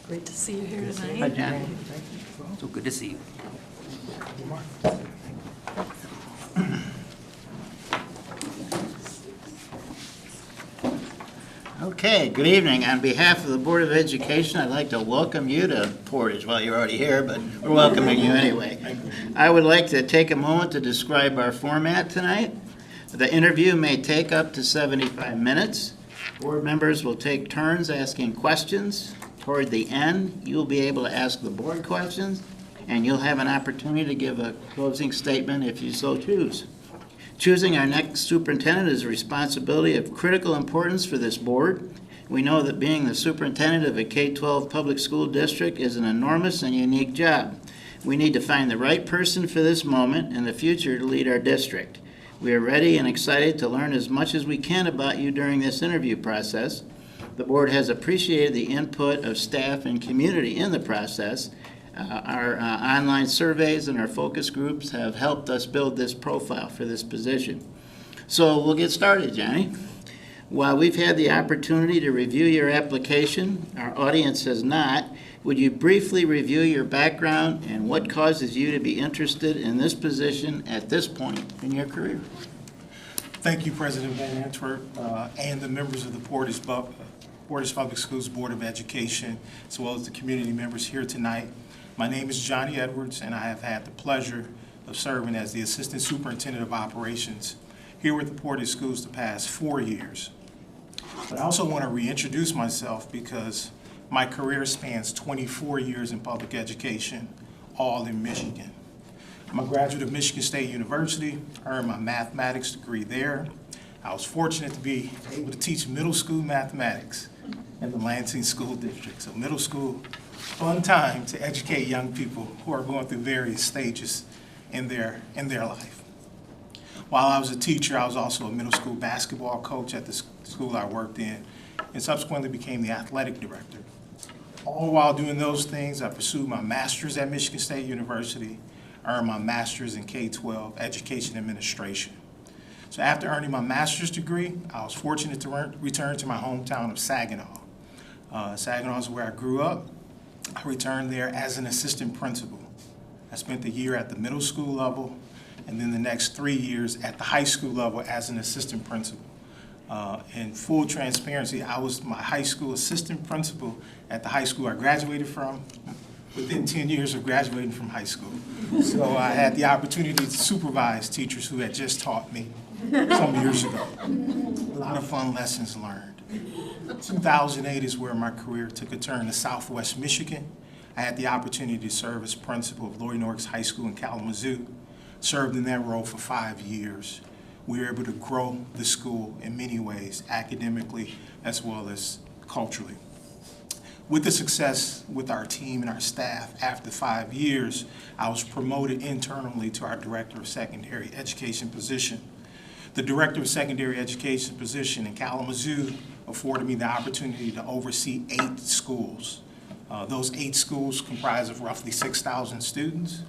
Great to see you here Hi, tonight. Jan. So good to see you. Okay, good evening. On behalf of the Board of Education, I'd like to welcome you to Portage. Well, you're already here, but we're welcoming you anyway. I would like to take a moment to describe our format tonight. The interview may take up to 75 minutes. Board members will take turns asking questions. Toward the end, you'll be able to ask the board questions, and you'll have an opportunity to give a closing statement if you so choose. Choosing our next superintendent is a responsibility of critical importance for this board. We know that being the superintendent of a K-12 public school district is an enormous and unique job. We need to find the right person for this moment and the future to lead our district. We are ready and excited to learn as much as we can about you during this interview process. The board has appreciated the input of staff and community in the process. Our online surveys and our focus groups have helped us build this profile for this position. So we'll get started, Johnny. While we've had the opportunity to review your application, our audience has not. Would you briefly review your background and what causes you to be interested in this position at this point in your career? Thank you, President Van Antwerp, and the members of the Portage Public Schools Board of Education, as well as the community members here tonight. My name is Johnny Edwards, and I have had the pleasure of serving as the Assistant Superintendent of Operations here with the Portage Schools the past 4 years. But I also want to reintroduce myself because my career spans 24 years in public education, all in Michigan. I'm a graduate of Michigan State University, earned my mathematics degree there. I was fortunate to be able to teach middle school mathematics in the Lansing School District. So middle school, fun time to educate young people who are going through various stages in their life. While I was a teacher, I was also a middle school basketball coach at the school I worked in, and subsequently became the athletic director. All while doing those things, I pursued my master's at Michigan State University, earned my master's in K-12 education administration. So after earning my master's degree, I was fortunate to return to my hometown of Saginaw. Saginaw is where I grew up. I returned there as an assistant principal. I spent the year at the middle school level and then the next 3 years at the high school level as an assistant principal. In full transparency, I was my high school assistant principal at the high school I graduated from within 10 years of graduating from high school. So I had the opportunity to supervise teachers who had just taught me some years ago. A lot of fun lessons learned. 2008 is where my career took a turn to Southwest Michigan. I had the opportunity to serve as principal of Lloyd Norris High School in Kalamazoo. Served in that role for 5 years. We were able to grow the school in many ways, academically as well as culturally. With the success with our team and our staff, after 5 years, I was promoted internally to our Director of Secondary Education position. The Director of Secondary Education position in Kalamazoo afforded me the opportunity to oversee 8 schools. Those 8 schools comprise of roughly 6,000 students.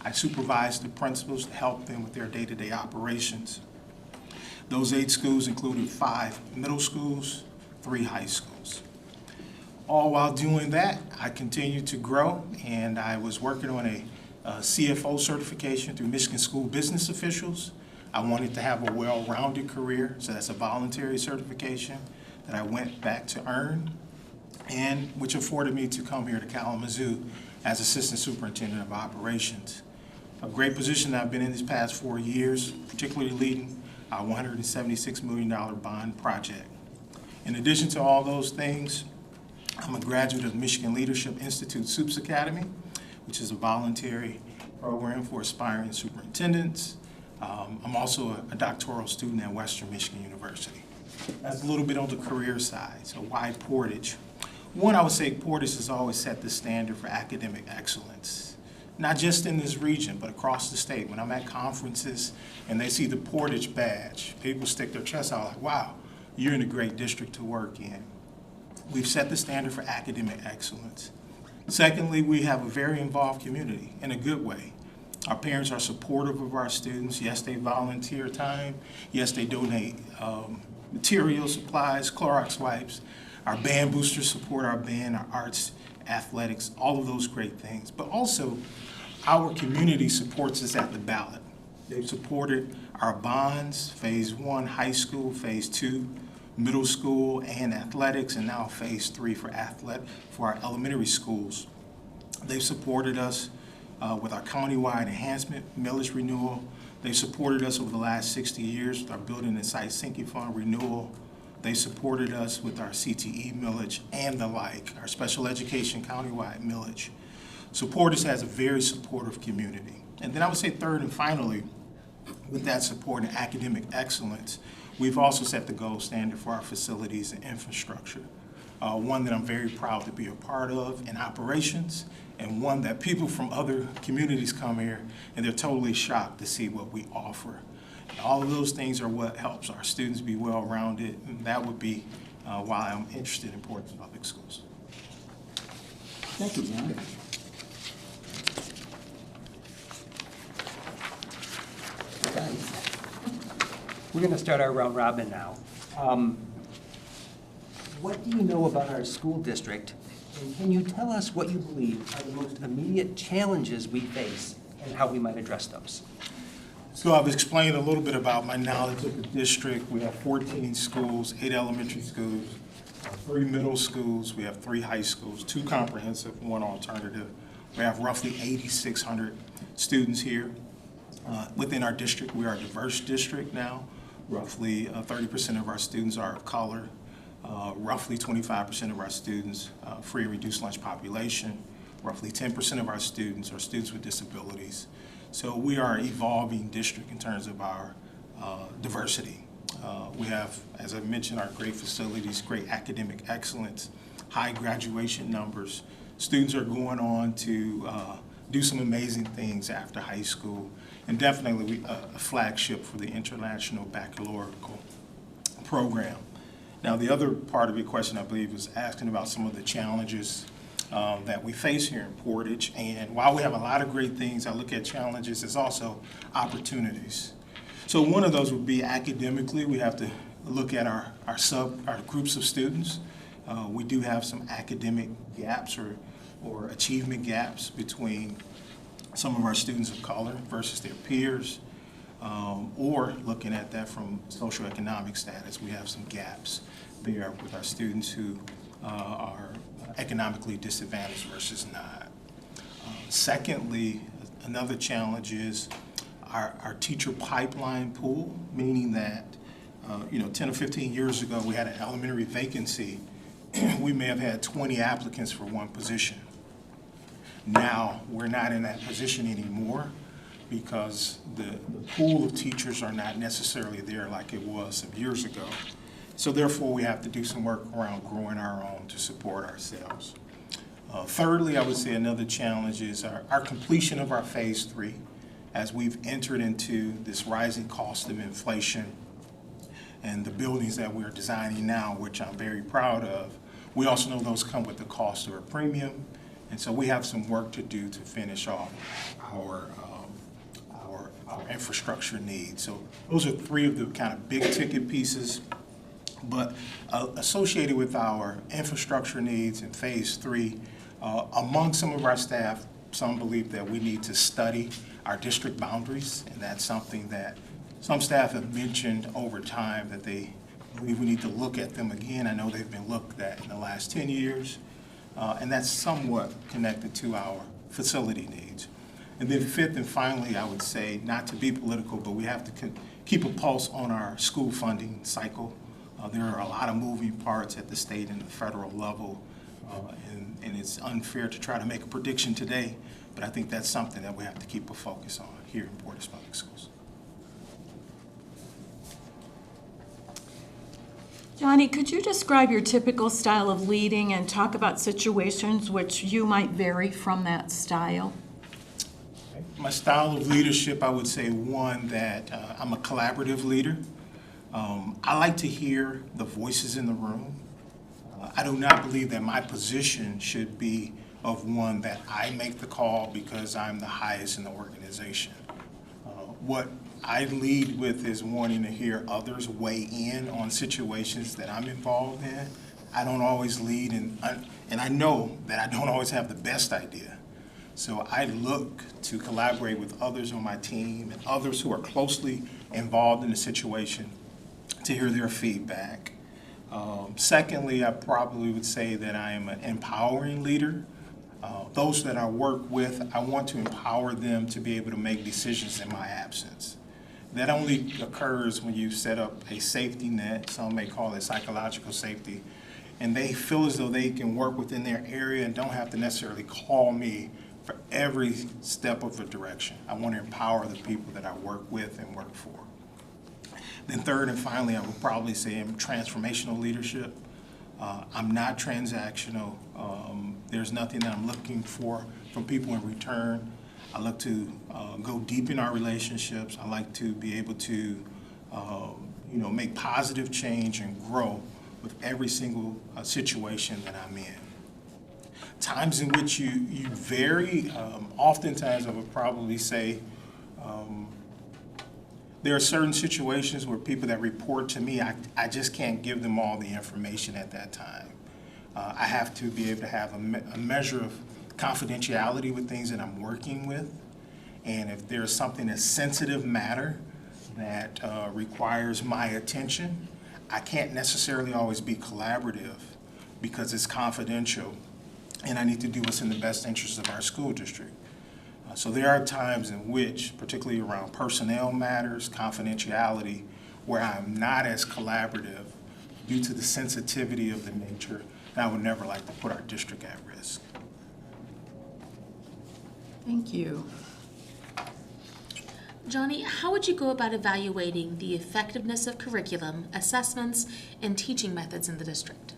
I supervised the principals to help them with their day-to-day operations. Those 8 schools included 5 middle schools, 3 high schools. All while doing that, I continued to grow, and I was working on a CFO certification through Michigan School Business Officials. I wanted to have a well-rounded career, so that's a voluntary certification that I went back to earn, and which afforded me to come here to Kalamazoo as Assistant Superintendent of Operations. A great position that I've been in these past 4 years, particularly leading our $176 million bond project. In addition to all those things, I'm a graduate of the Michigan Leadership Institute SUPS Academy, which is a voluntary program for aspiring superintendents. I'm also a doctoral student at Western Michigan University. That's a little bit on the career side. So why Portage? One, I would say Portage has always set the standard for academic excellence, not just in this region, but across the state. When I'm at conferences and they see the Portage badge, people stick their chest out like, wow, you're in a great district to work in. We've set the standard for academic excellence. Secondly, we have a very involved community in a good way. Our parents are supportive of our students. Yes, they volunteer time. Yes, they donate materials, supplies, Clorox wipes. Our band boosters support our band, our arts athletics, all of those great things. But also, our community supports us at the ballot. They've supported our bonds, Phase 1, high school, Phase 2, middle school, and athletics, and now Phase 3 for our elementary schools. They've supported us with our countywide enhancement millage renewal. They've supported us over the last 60 years with our building and site sinking fund renewal. They supported us with our CTE millage and the like, our special education countywide millage. So Portage has a very supportive community. And then I would say third and finally, with that support and academic excellence, we've also set the gold standard for our facilities and infrastructure. One that I'm very proud to be a part of in operations, and one that people from other communities come here and they're totally shocked to see what we offer. And all of those things are what helps our students be well-rounded, and that would be why I'm interested in Portage Public Schools. Thank you, John. We're going to start our round robin now. What do you know about our school district? And can you tell us what you believe are the most immediate challenges we face and how we might address those? So I've explained a little bit about my knowledge of the district. We have 14 schools, 8 elementary schools, 3 middle schools. We have 3 high schools, 2 comprehensive, 1 alternative. We have roughly 8,600 students here. Within our district, we are a diverse district now. Roughly 30% of our students are of color. Roughly 25% of our students free and reduced lunch population. Roughly 10% of our students are students with disabilities. So we are an evolving district in terms of our diversity. We have, as I mentioned, our great facilities, great academic excellence, high graduation numbers. Students are going on to do some amazing things after high school, and definitely a flagship for the International Baccalaureate program. Now, the other part of your question, I believe, was asking about some of the challenges that we face here in Portage. And while we have a lot of great things, I look at challenges as also opportunities. So one of those would be academically. We have to look at our groups of students. We do have some academic gaps or achievement gaps between some of our students of color versus their peers. Or looking at that from socioeconomic status, we have some gaps there with our students who are economically disadvantaged versus not. Secondly, another challenge is our teacher pipeline pool, meaning that 10 or 15 years ago we had an elementary vacancy. We may have had 20 applicants for one position. Now we're not in that position anymore, because the pool of teachers are not necessarily there like it was some years ago. So therefore, we have to do some work around growing our own to support ourselves. Thirdly, I would say another challenge is our completion of our Phase 3. As we've entered into this rising cost of inflation and the buildings that we're designing now, which I'm very proud of, we also know those come with the cost of a premium. And so we have some work to do to finish off our infrastructure needs. So those are 3 of the kind of big ticket pieces. But associated with our infrastructure needs in Phase 3, among some of our staff, some believe that we need to study our district boundaries, and that's something that some staff have mentioned over time, that they believe we need to look at them again. I know they've been looked at in the last 10 years, and that's somewhat connected to our facility needs. And then fifth and finally, I would say, not to be political, but we have to keep a pulse on our school funding cycle. There are a lot of moving parts at the state and the federal level, and it's unfair to try to make a prediction today, but I think that's something that we have to keep a focus on here in Portage Public Schools. Johnny, could you describe your typical style of leading and talk about situations which you might vary from that style? My style of leadership, I would say, one, that I'm a collaborative leader. I like to hear the voices in the room. I do not believe that my position should be of one that I make the call because I'm the highest in the organization. What I lead with is wanting to hear others weigh in on situations that I'm involved in. I don't always lead, and I know that I don't always have the best idea. So I look to collaborate with others on my team and others who are closely involved in the situation to hear their feedback. Secondly, I probably would say that I am an empowering leader. Those that I work with, I want to empower them to be able to make decisions in my absence. That only occurs when you set up a safety net, some may call it psychological safety, and they feel as though they can work within their area and don't have to necessarily call me for every step of the direction. I want to empower the people that I work with and work for. Then third and finally, I would probably say I'm transformational leadership. I'm not transactional. There's nothing that I'm looking for from people in return. I look to go deep in our relationships. I like to be able to make positive change and grow with every single situation that I'm in. Times in which you vary, oftentimes I would probably say there are certain situations where people that report to me, I just can't give them all the information at that time. I have to be able to have a measure of confidentiality with things that I'm working with. And if there's something that's sensitive matter that requires my attention, I can't necessarily always be collaborative because it's confidential and I need to do what's in the best interest of our school district. So there are times in which, particularly around personnel matters, confidentiality, where I'm not as collaborative due to the sensitivity of the nature, and I would never like to put our district at risk. Thank you. Johnny, how would you go about evaluating the effectiveness of curriculum, assessments, and teaching methods in the district?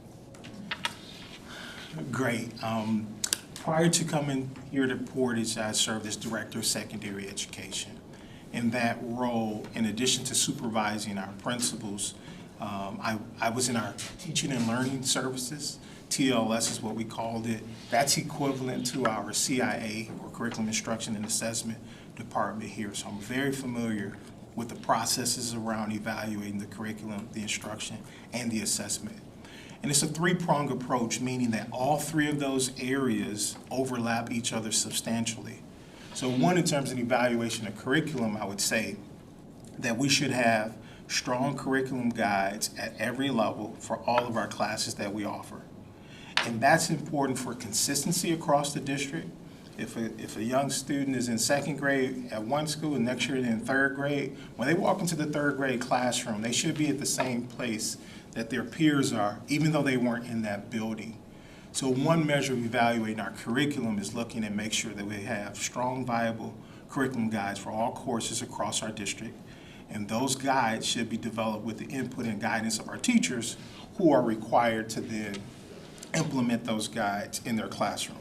Great. Prior to coming here to Portage, I served as Director of Secondary Education. In that role, in addition to supervising our principals, I was in our Teaching and Learning Services. TLS is what we called it. That's equivalent to our CIA, or Curriculum Instruction and Assessment Department here. So I'm very familiar with the processes around evaluating the curriculum, the instruction, and the assessment. And it's a three-pronged approach, meaning that all three of those areas overlap each other substantially. So one, in terms of evaluation of curriculum, I would say that we should have strong curriculum guides at every level for all of our classes that we offer. And that's important for consistency across the district. If a young student is in second grade at one school and next year they're in third grade, when they walk into the third grade classroom, they should be at the same place that their peers are, even though they weren't in that building. So one measure of evaluating our curriculum is looking and make sure that we have strong, viable curriculum guides for all courses across our district. And those guides should be developed with the input and guidance of our teachers, who are required to then implement those guides in their classroom.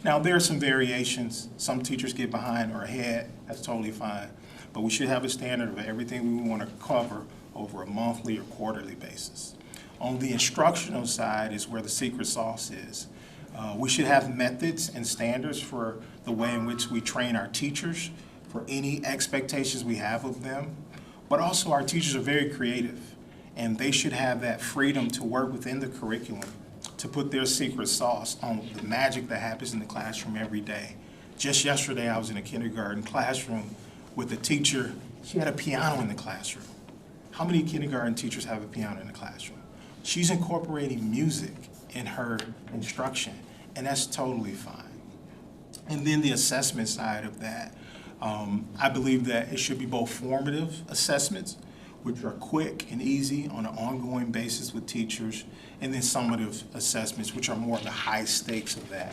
Now, there are some variations. Some teachers get behind or ahead. That's totally fine. But we should have a standard of everything we want to cover over a monthly or quarterly basis. On the instructional side is where the secret sauce is. We should have methods and standards for the way in which we train our teachers, for any expectations we have of them. But also, our teachers are very creative, and they should have that freedom to work within the curriculum to put their secret sauce on the magic that happens in the classroom every day. Just yesterday, I was in a kindergarten classroom with a teacher. She had a piano in the classroom. How many kindergarten teachers have a piano in the classroom? She's incorporating music in her instruction, and that's totally fine. And then the assessment side of that, I believe that it should be both formative assessments, which are quick and easy on an ongoing basis with teachers, and then summative assessments, which are more the high stakes of that.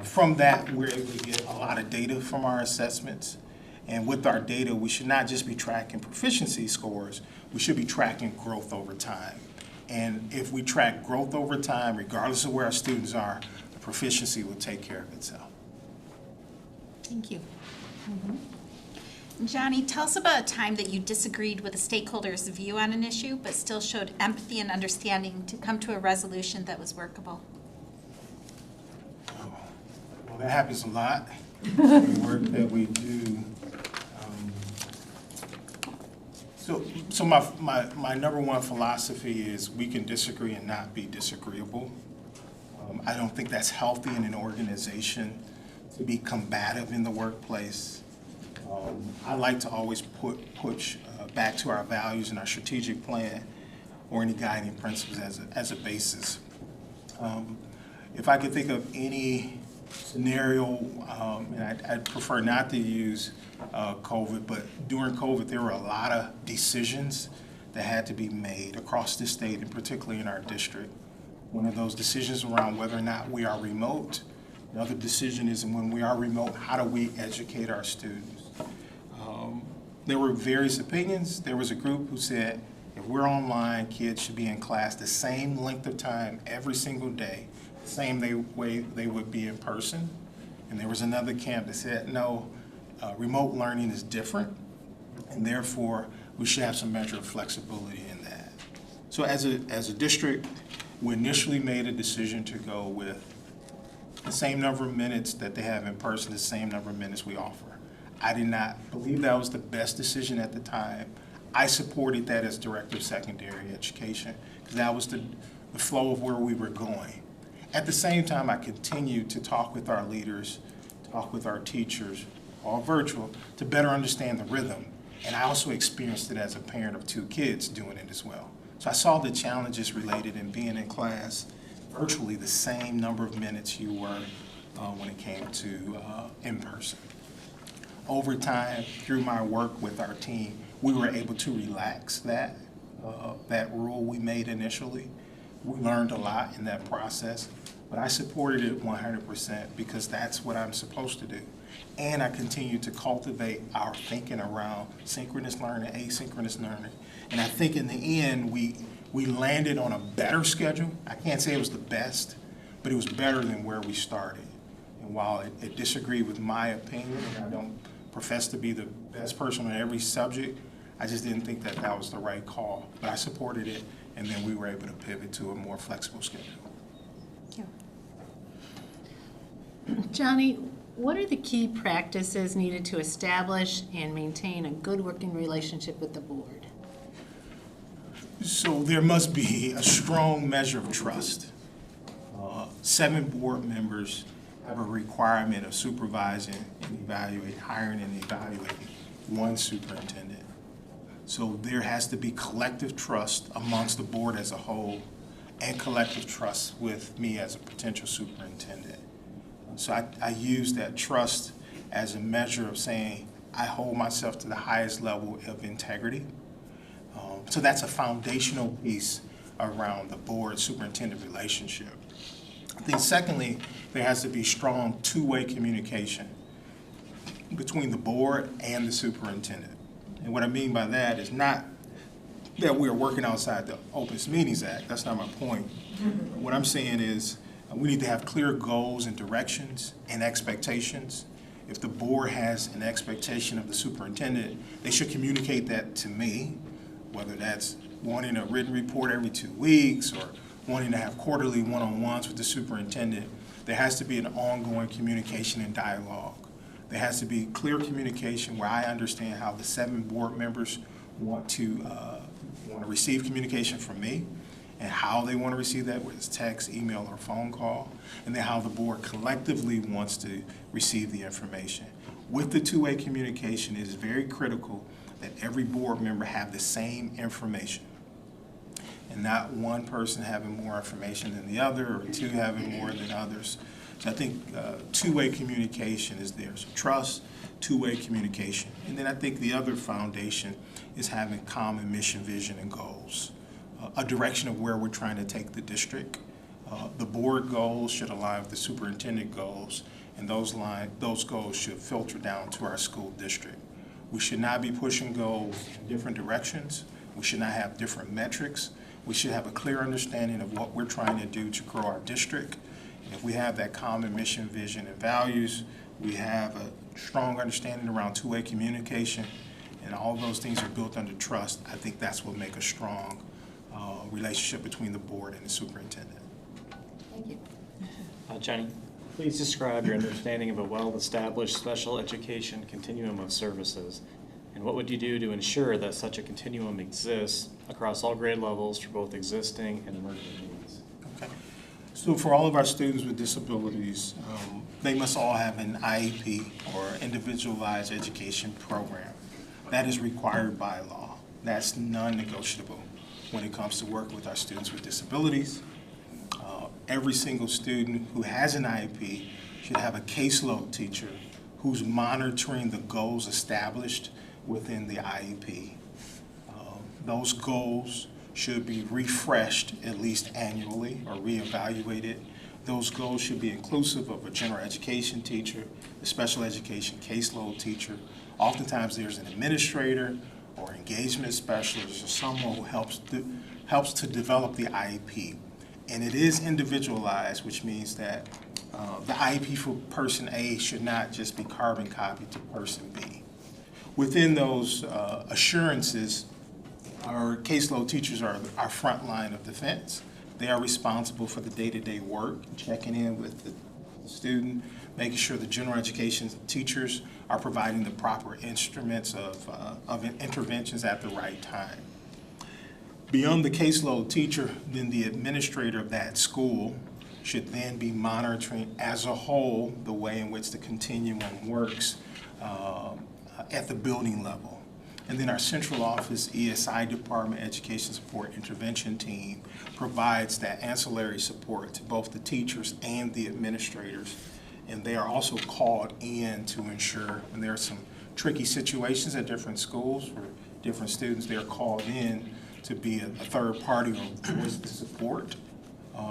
From that, we're able to get a lot of data from our assessments. And with our data, we should not just be tracking proficiency scores, we should be tracking growth over time. And if we track growth over time, regardless of where our students are, the proficiency will take care of itself. Thank you. Johnny, tell us about a time that you disagreed with a stakeholder's view on an issue, but still showed empathy and understanding to come to a resolution that was workable. Well, that happens a lot. The work that we do. So my number one philosophy is we can disagree and not be disagreeable. I don't think that's healthy in an organization to be combative in the workplace. I like to always push back to our values and our strategic plan or any guiding principles as a basis. If I could think of any scenario, and I'd prefer not to use COVID, but during COVID, there were a lot of decisions that had to be made across this state and particularly in our district. One of those decisions around whether or not we are remote. The other decision is when we are remote, how do we educate our students? There were various opinions. There was a group who said, if we're online, kids should be in class the same length of time every single day, the same way they would be in person. And there was another camp that said, no, remote learning is different, and therefore we should have some measure of flexibility in that. So as a district, we initially made a decision to go with the same number of minutes that they have in person, the same number of minutes we offer. I did not believe that was the best decision at the time. I supported that as Director of Secondary Education because that was the flow of where we were going. At the same time, I continued to talk with our leaders, talk with our teachers, all virtual, to better understand the rhythm. And I also experienced it as a parent of 2 kids doing it as well. So I saw the challenges related in being in class virtually the same number of minutes you were when it came to in person. Over time, through my work with our team, we were able to relax that rule we made initially. We learned a lot in that process, but I supported it 100% because that's what I'm supposed to do. And I continue to cultivate our thinking around synchronous learning, asynchronous learning. And I think in the end, we landed on a better schedule. I can't say it was the best, but it was better than where we started. And while it disagreed with my opinion, and I don't profess to be the best person on every subject, I just didn't think that that was the right call. But I supported it, and then we were able to pivot to a more flexible schedule. Johnny, what are the key practices needed to establish and maintain a good working relationship with the board? So there must be a strong measure of trust. 7 board members have a requirement of supervising and evaluating, hiring and evaluating 1 superintendent. So there has to be collective trust amongst the board as a whole and collective trust with me as a potential superintendent. So I use that trust as a measure of saying I hold myself to the highest level of integrity. So that's a foundational piece around the board-superintendent relationship. I think secondly, there has to be strong 2-way communication between the board and the superintendent. And what I mean by that is not that we're working outside the Open Meetings Act. That's not my point. What I'm saying is we need to have clear goals and directions and expectations. If the board has an expectation of the superintendent, they should communicate that to me, whether that's wanting a written report every 2 weeks or wanting to have quarterly one-on-ones with the superintendent. There has to be an ongoing communication and dialogue. There has to be clear communication where I understand how the 7 board members want to receive communication from me and how they want to receive that, whether it's text, email, or phone call, and then how the board collectively wants to receive the information. With the 2-way communication, it is very critical that every board member have the same information and not one person having more information than the other or 2 having more than others. So I think 2-way communication is there. So trust, 2-way communication. And then I think the other foundation is having common mission, vision, and goals. A direction of where we're trying to take the district. The board goals should align with the superintendent goals, and those goals should filter down to our school district. We should not be pushing goals in different directions. We should not have different metrics. We should have a clear understanding of what we're trying to do to grow our district. And if we have that common mission, vision, and values, we have a strong understanding around 2-way communication, and all those things are built under trust. I think that's what makes a strong relationship between the board and the superintendent. Thank you. Jenny, please describe your understanding of a well-established special education continuum of services And what would you do to ensure that such a continuum exists across all grade levels for both existing and emerging needs? Okay. So for all of our students with disabilities, they must all have an IEP or individualized education program. That is required by law. That's non-negotiable when it comes to work with our students with disabilities. Every single student who has an IEP should have a caseload teacher who's monitoring the goals established within the IEP. Those goals should be refreshed at least annually or reevaluated. Those goals should be inclusive of a general education teacher, a special education caseload teacher. Oftentimes there's an administrator or engagement specialist or someone who helps to develop the IEP. And it is individualized, which means that the IEP for person A should not just be carbon copied to person B. Within those assurances, our caseload teachers are our front line of defense. They are responsible for the day-to-day work, checking in with the student, making sure the general education teachers are providing the proper instruments of interventions at the right time. Beyond the caseload teacher, then the administrator of that school should then be monitoring as a whole the way in which the continuum works at the building level. And then our central office ESI department, Education Support Intervention Team, provides that ancillary support to both the teachers and the administrators. And they are also called in to ensure when there are some tricky situations at different schools for different students, they're called in to be a third party or voice to support.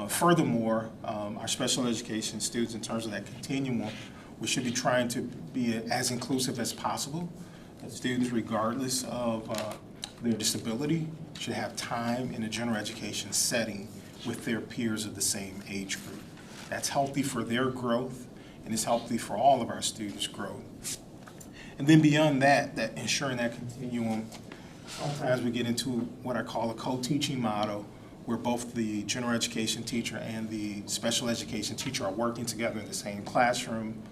Furthermore, our special education students, in terms of that continuum, we should be trying to be as inclusive as possible. Students, regardless of their disability, should have time in a general education setting with their peers of the same age group. That's healthy for their growth, and it's healthy for all of our students' growth. And then beyond that, ensuring that continuum, sometimes we get into what I call a co-teaching model, where both the general education teacher and the special education teacher are working together in the same classroom,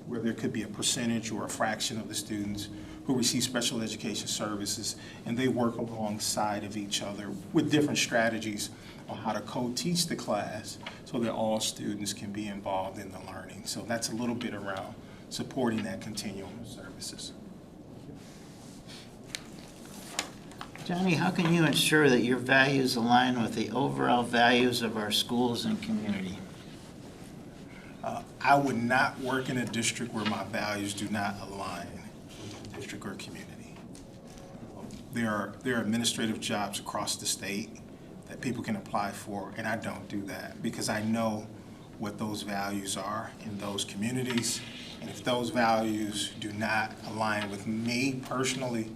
where there could be a percentage or a fraction of the students who receive special education services, and they work alongside of each other with different strategies on how to co-teach the class so that all students can be involved in the learning. So that's a little bit around supporting that continuum of services. Johnny, how can you ensure that your values align with the overall values of our schools and community? I would not work in a district where my values do not align with the district or community. There are administrative jobs across the state that people can apply for, and I don't do that because I know what those values are in those communities. And if those values do not align with me personally,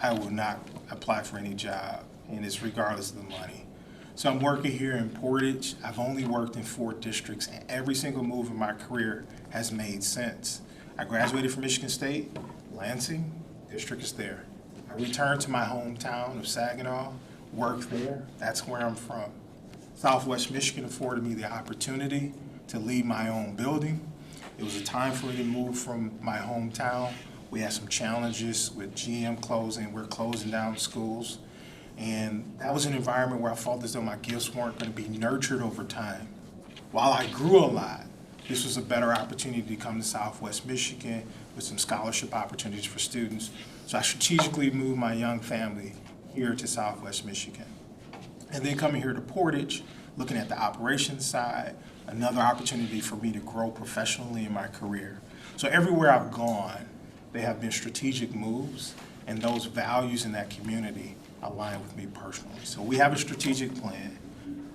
I will not apply for any job, and it's regardless of the money. So I'm working here in Portage. I've only worked in 4 districts, and every single move in my career has made sense. I graduated from Michigan State, Lansing, district is there. I returned to my hometown of Saginaw, worked there, that's where I'm from. Southwest Michigan afforded me the opportunity to lead my own building. It was a time for me to move from my hometown. We had some challenges with GM closing, we're closing down schools. And that was an environment where I felt as though my gifts weren't going to be nurtured over time. While I grew a lot, this was a better opportunity to come to Southwest Michigan with some scholarship opportunities for students. So I strategically moved my young family here to Southwest Michigan. And then coming here to Portage, looking at the operations side, another opportunity for me to grow professionally in my career. So everywhere I've gone, they have been strategic moves, and those values in that community align with me personally. So we have a strategic plan.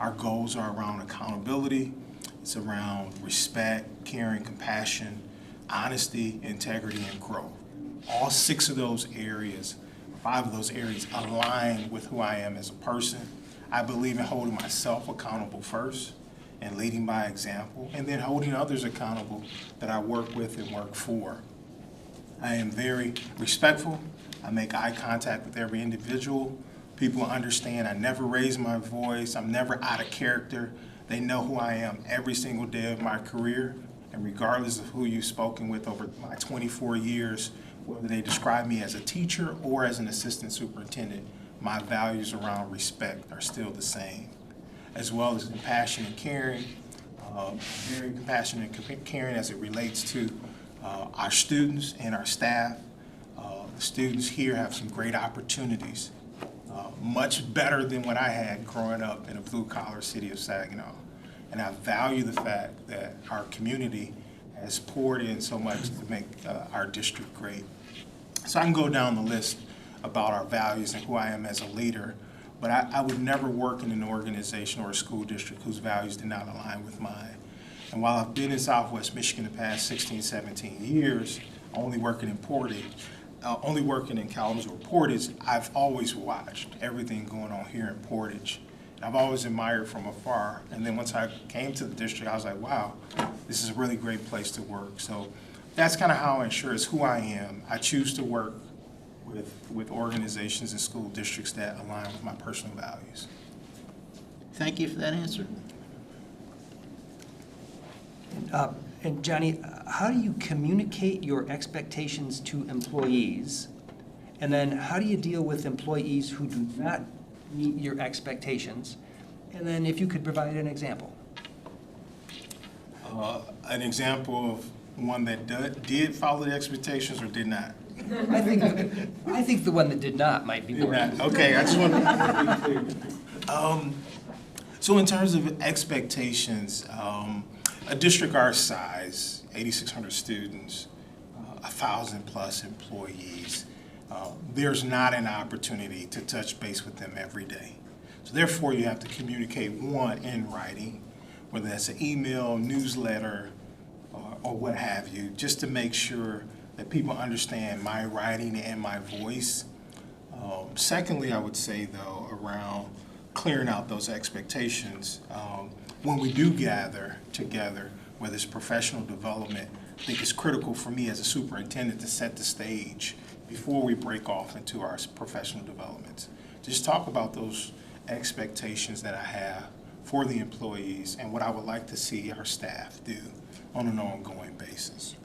Our goals are around accountability. It's around respect, caring, compassion, honesty, integrity, and growth. All 6 of those areas, 5 of those areas align with who I am as a person. I believe in holding myself accountable first and leading by example, and then holding others accountable that I work with and work for. I am very respectful. I make eye contact with every individual. People understand I never raise my voice. I'm never out of character. They know who I am every single day of my career. And regardless of who you've spoken with over my 24 years whether they describe me as a teacher or as an assistant superintendent, my values around respect are still the same, as well as compassion and caring, very compassionate and caring as it relates to our students and our staff. The students here have some great opportunities, much better than what I had growing up in a blue-collar city of Saginaw. And I value the fact that our community has poured in so much to make our district great. So I can go down the list about our values and who I am as a leader, but I would never work in an organization or a school district whose values did not align with mine. And while I've been in Southwest Michigan the past 16, 17 years, only working in Kalamazoo or Portage, I've always watched everything going on here in Portage. I've always admired from afar. And then once I came to the district, I was like, wow, this is a really great place to work. So that's kind of how I ensure it's who I am. I choose to work with organizations and school districts that align with my personal values. Thank you for that answer. And Johnny, how do you communicate your expectations to employees? And then how do you deal with employees who do not meet your expectations? And then if you could provide an example. An example of one that did follow the expectations or did not? I think the one that did not might be more. Okay, I just want to be clear. So in terms of expectations, a district our size, 8,600 students, 1,000 plus employees, there's not an opportunity to touch base with them every day. So therefore, you have to communicate, one, in writing, whether that's an email, newsletter, or what have you, just to make sure that people understand my writing and my voice. Secondly, I would say, though, around clearing out those expectations, when we do gather together, whether it's professional development, I think it's critical for me as a superintendent to set the stage before we break off into our professional developments. Just talk about those expectations that I have for the employees and what I would like to see our staff do on an ongoing basis.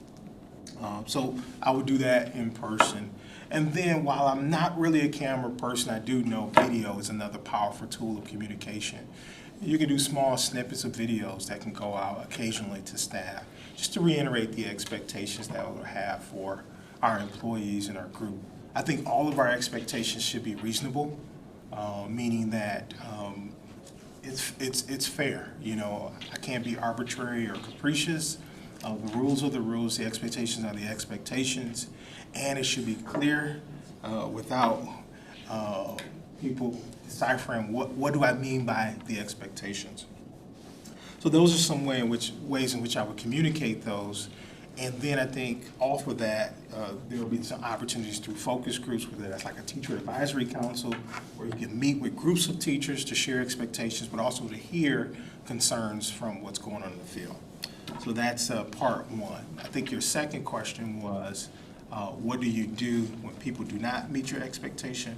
So I would do that in person. And then while I'm not really a camera person, I do know video is another powerful tool of communication. You can do small snippets of videos that can go out occasionally to staff, just to reiterate the expectations that we'll have for our employees and our group. I think all of our expectations should be reasonable, meaning that it's fair. You know, I can't be arbitrary or capricious. The rules are the rules, the expectations are the expectations, and it should be clear without people deciphering what do I mean by the expectations. So those are some ways in which I would communicate those. And then I think off of that, there will be some opportunities through focus groups, whether that's like a teacher advisory council, where you can meet with groups of teachers to share expectations, but also to hear concerns from what's going on in the field. So that's part one. I think your second question was, what do you do when people do not meet your expectation?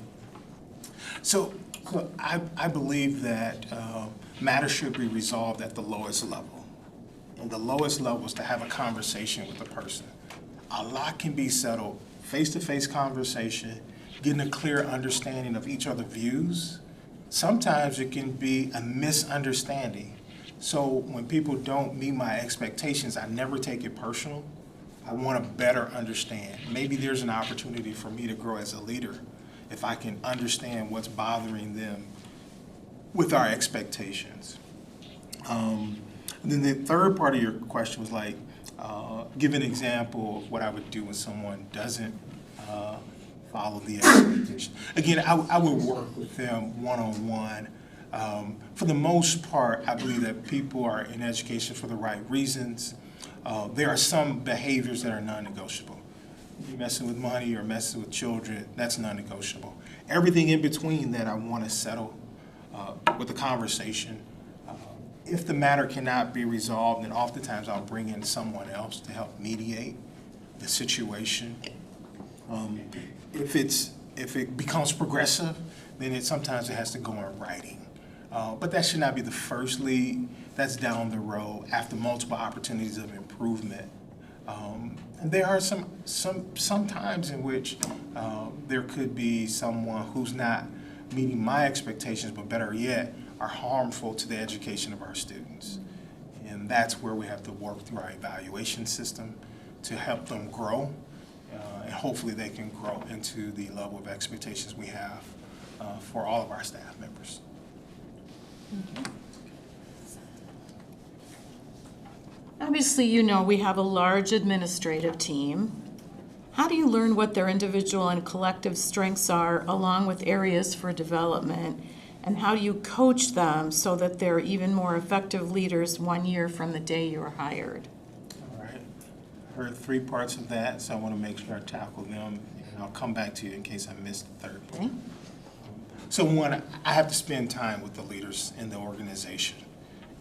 So I believe that matters should be resolved at the lowest level. And the lowest level is to have a conversation with the person. A lot can be settled, face-to-face conversation, getting a clear understanding of each other's views. Sometimes it can be a misunderstanding. So when people don't meet my expectations, I never take it personal. I want to better understand. Maybe there's an opportunity for me to grow as a leader if I can understand what's bothering them with our expectations. And then the third part of your question was like, give an example of what I would do when someone doesn't follow the expectation. Again, I would work with them one-on-one. For the most part, I believe that people are in education for the right reasons. There are some behaviors that are non-negotiable. You're messing with money or messing with children, that's non-negotiable. Everything in between that I want to settle with a conversation. If the matter cannot be resolved, then oftentimes I'll bring in someone else to help mediate the situation. If it becomes progressive, then sometimes it has to go in writing. But that should not be the first lead. That's down the road after multiple opportunities of improvement. And there are some times in which there could be someone who's not meeting my expectations, but better yet, are harmful to the education of our students. And that's where we have to work through our evaluation system to help them grow. And hopefully they can grow into the level of expectations we have for all of our staff members. Obviously, you know we have a large administrative team. How do you learn what their individual and collective strengths are, along with areas for development? And how do you coach them so that they're even more effective leaders 1 year from the day you were hired? All right. Heard 3 parts of that, so I want to make sure I tackle them, and I'll come back to you in case I missed the third part. Okay. So one, I have to spend time with the leaders in the organization.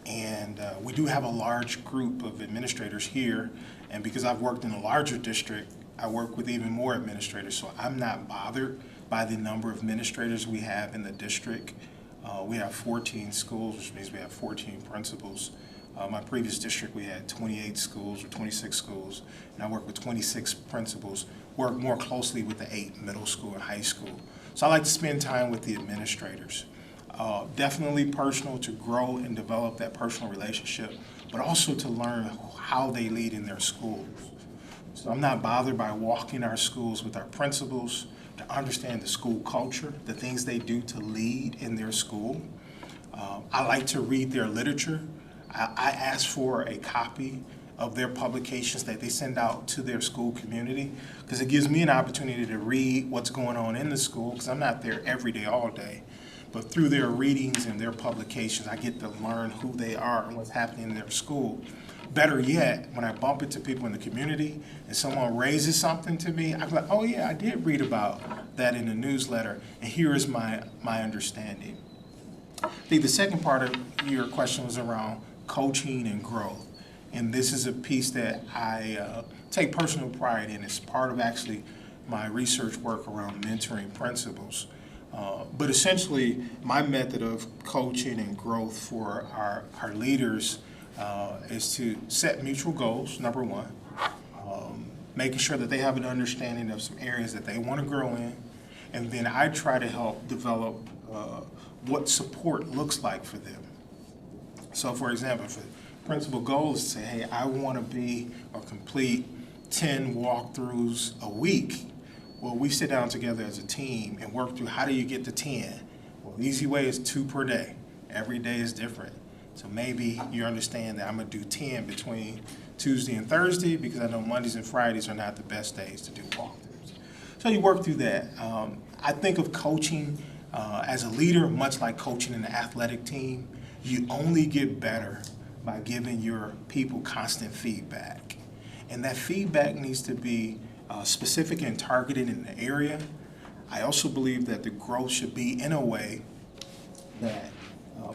And we do have a large group of administrators here, and because I've worked in a larger district, I work with even more administrators, so I'm not bothered by the number of administrators we have in the district. We have 14 schools, which means we have 14 principals. My previous district, we had 28 schools or 26 schools, and I work with 26 principals, work more closely with the 8 middle school and high school. So I like to spend time with the administrators. Definitely personal, to grow and develop that personal relationship, but also to learn how they lead in their schools. So I'm not bothered by walking our schools with our principals to understand the school culture, the things they do to lead in their school. I like to read their literature. I ask for a copy of their publications that they send out to their school community, because it gives me an opportunity to read what's going on in the school, because I'm not there every day, all day. But through their readings and their publications, I get to learn who they are and what's happening in their school. Better yet, when I bump into people in the community and someone raises something to me, I'm like, oh yeah, I did read about that in the newsletter, and here is my understanding. I think the second part of your question was around coaching and growth. And this is a piece that I take personal pride in. It's part of actually my research work around mentoring principals. But essentially, my method of coaching and growth for our leaders is to set mutual goals, number one, making sure that they have an understanding of some areas that they want to grow in, and then I try to help develop what support looks like for them. So for example, if the principal goal is to say, hey, I want to be or complete 10 walkthroughs a week, well, we sit down together as a team and work through how do you get to 10? Well, the easy way is 2 per day. Every day is different. So maybe you understand that I'm going to do 10 between Tuesday and Thursday, because I know Mondays and Fridays are not the best days to do walkthroughs. So you work through that. I think of coaching as a leader, much like coaching an athletic team. You only get better by giving your people constant feedback. And that feedback needs to be specific and targeted in the area. I also believe that the growth should be in a way that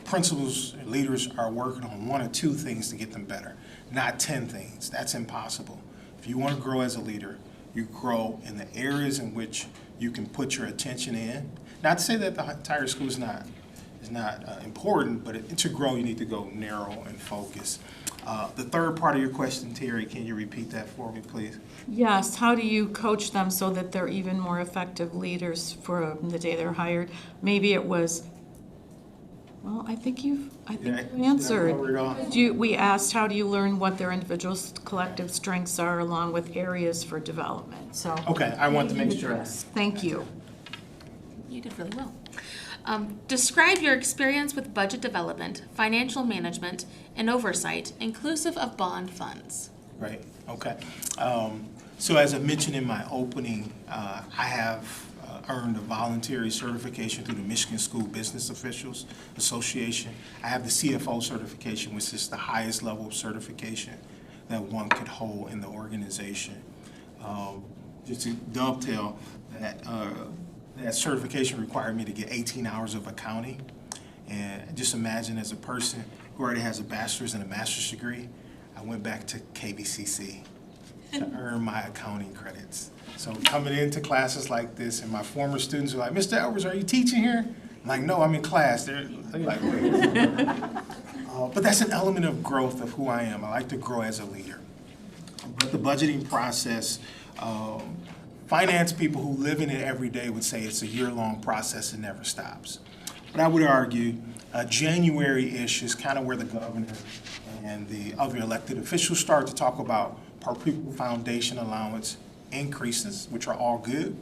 principals and leaders are working on 1 or 2 things to get them better, not 10 things. That's impossible. If you want to grow as a leader, you grow in the areas in which you can put your attention in. Not to say that the entire school is not important, but to grow, you need to go narrow and focus. The third part of your question, Terry, can you repeat that for me, please? Yes, how do you coach them so that they're even more effective leaders for the day they're hired? Maybe it was, well, I think you answered. We asked, how do you learn what their individual collective strengths are, along with areas for development? So Okay, I want to make sure. Yes, thank you. You did really well. Describe your experience with budget development, financial management, and oversight, inclusive of bond funds. Right, okay. So as I mentioned in my opening, I have earned a voluntary certification through the Michigan School Business Officials Association. I have the CFO certification, which is the highest level of certification that one could hold in the organization. Just to dovetail, that certification required me to get 18 hours of accounting. And just imagine, as a person who already has a bachelor's and a master's degree, I went back to KVCC to earn my accounting credits. So coming into classes like this, and my former students are like, Mr. Edwards, are you teaching here? I'm like, no, I'm in class. They're like, wait. But that's an element of growth of who I am. I like to grow as a leader. But the budgeting process, finance people who live in it every day would say it's a year-long process and never stops. But I would argue January-ish is kind of where the governor and the other elected officials start to talk about per pupil foundation allowance increases, which are all good.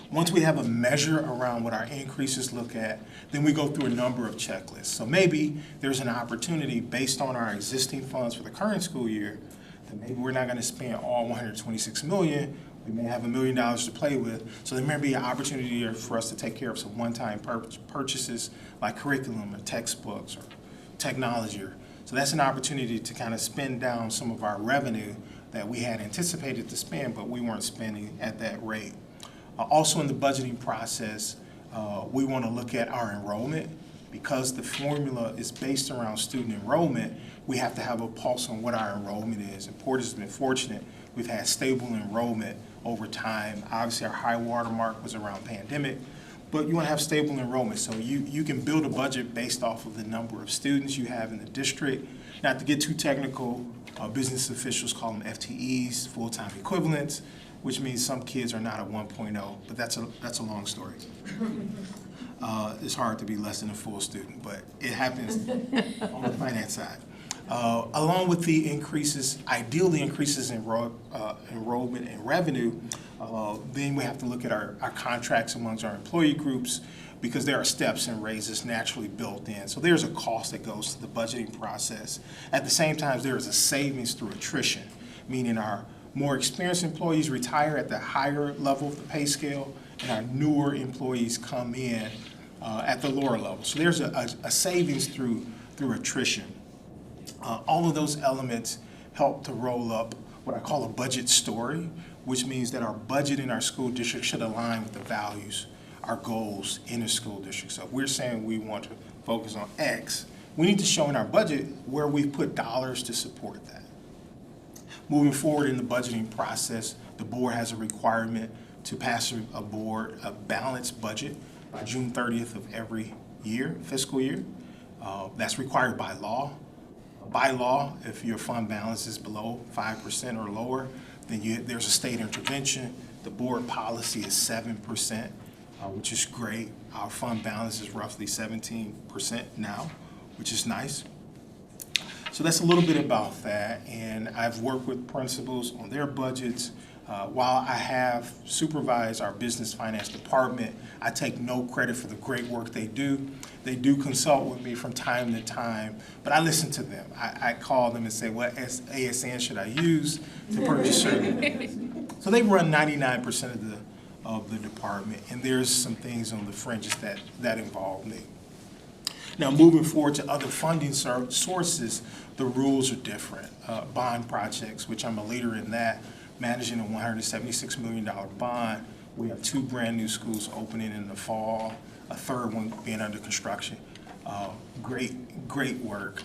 Once we have a measure around what our increases look at, then we go through a number of checklists. So maybe there's an opportunity based on our existing funds for the current school year that maybe we're not going to spend all $126 million. We may have $1 million to play with. So there may be an opportunity for us to take care of some one-time purchases like curriculum or textbooks or technology. So that's an opportunity to kind of spend down some of our revenue that we had anticipated to spend, but we weren't spending at that rate. Also in the budgeting process, we want to look at our enrollment. Because the formula is based around student enrollment, we have to have a pulse on what our enrollment is. And Portage has been fortunate. We've had stable enrollment over time. Obviously, our high water mark was around pandemic, but you want to have stable enrollment. So you can build a budget based off of the number of students you have in the district. Not to get too technical, business officials call them FTEs, full-time equivalents, which means some kids are not a 1.0, but that's a long story. It's hard to be less than a full student, but it happens on the finance side. Along with the increases, ideally increases in enrollment and revenue, then we have to look at our contracts amongst our employee groups because there are steps and raises naturally built in. So there's a cost that goes to the budgeting process. At the same time, there is a savings through attrition, meaning our more experienced employees retire at the higher level of the pay scale, and our newer employees come in at the lower level. So there's a savings through attrition. All of those elements help to roll up what I call a budget story, which means that our budget in our school district should align with the values, our goals in the school district. So if we're saying we want to focus on X, we need to show in our budget where we've put dollars to support that. Moving forward in the budgeting process, the board has a requirement to pass a balanced budget by June 30th of every year, fiscal year. That's required by law. By law, if your fund balance is below 5% or lower, then there's a state intervention. The board policy is 7%, which is great. Our fund balance is roughly 17% now, which is nice. So that's a little bit about that, and I've worked with principals on their budgets. While I have supervised our business finance department, I take no credit for the great work they do. They do consult with me from time to time, but I listen to them. I call them and say, what ASN should I use to purchase certain? So they run 99% of the department, and there's some things on the fringes that involve me. Now, moving forward to other funding sources, the rules are different. Bond projects, which I'm a leader in that, managing a $176 million bond. We have 2 brand new schools opening in the fall, a third one being under construction. Great work.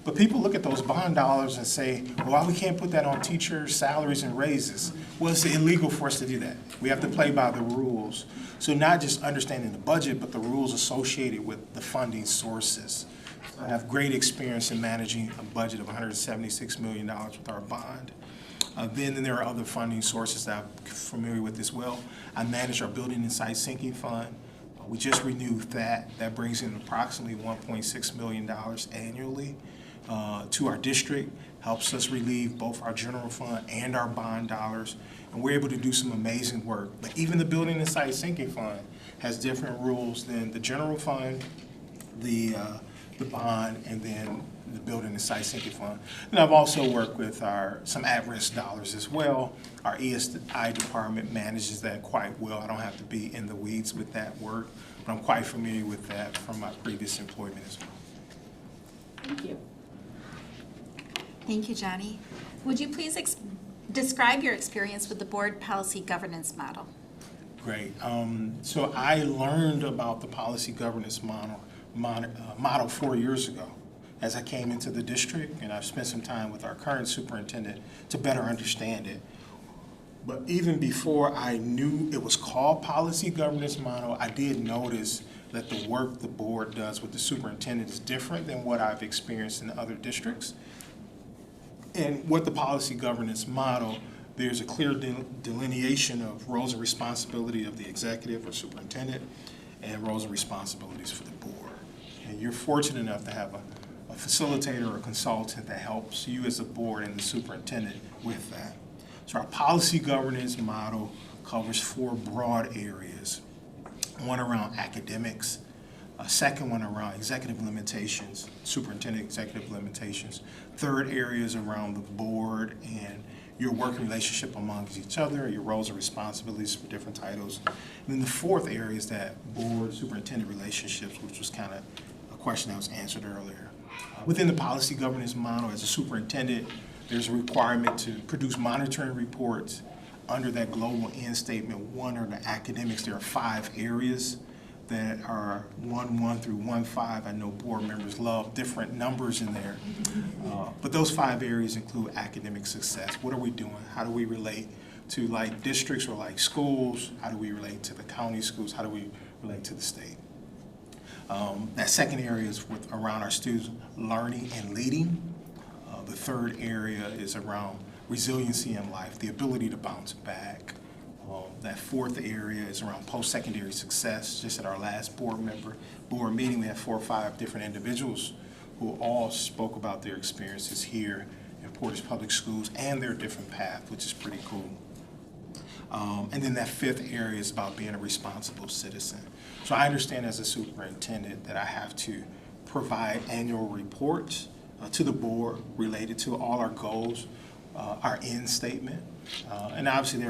But people look at those bond dollars and say, well, why we can't put that on teachers' salaries and raises? Well, it's illegal for us to do that. We have to play by the rules. So not just understanding the budget, but the rules associated with the funding sources. I have great experience in managing a budget of $176 million with our bond. Then there are other funding sources that I'm familiar with as well. I manage our building and site sinking fund. We just renewed that. That brings in approximately $1.6 million annually to our district, helps us relieve both our general fund and our bond dollars, and we're able to do some amazing work. But even the building and site sinking fund has different rules than the general fund, the bond, and then the building and site sinking fund. And I've also worked with some at-risk dollars as well. Our ESI department manages that quite well. I don't have to be in the weeds with that work, but I'm quite familiar with that from my previous employment as well. Thank you. Thank you, Johnny. Would you please describe your experience with the board policy governance model? Great. So I learned about the policy governance model 4 years ago as I came into the district, and I've spent some time with our current superintendent to better understand it. But even before I knew it was called policy governance model, I did notice that the work the board does with the superintendent is different than what I've experienced in other districts. And with the policy governance model, there's a clear delineation of roles and responsibility of the executive or superintendent and roles and responsibilities for the board. And you're fortunate enough to have a facilitator or a consultant that helps you as a board and the superintendent with that. So our policy governance model covers 4 broad areas. One around academics, a second one around executive limitations, superintendent executive limitations. Third area is around the board and your working relationship amongst each other, your roles and responsibilities for different titles. And then the fourth area is that board superintendent relationships, which was kind of a question that was answered earlier. Within the policy governance model, as a superintendent, there's a requirement to produce monitoring reports. Under that global end statement, 1 are the academics. There are 5 areas that are 1.1 through 1.5. I know board members love different numbers in there. But those 5 areas include academic success. What are we doing? How do we relate to like districts or like schools? How do we relate to the county schools? How do we relate to the state? That second area is around our students learning and leading. The third area is around resiliency in life, the ability to bounce back. That fourth area is around post-secondary success. Just at our last board meeting, we had 4 or 5 different individuals who all spoke about their experiences here in Portage Public Schools and their different path, which is pretty cool. And then that 5th area is about being a responsible citizen. So I understand as a superintendent that I have to provide annual reports to the board related to all our goals, our end statement. And obviously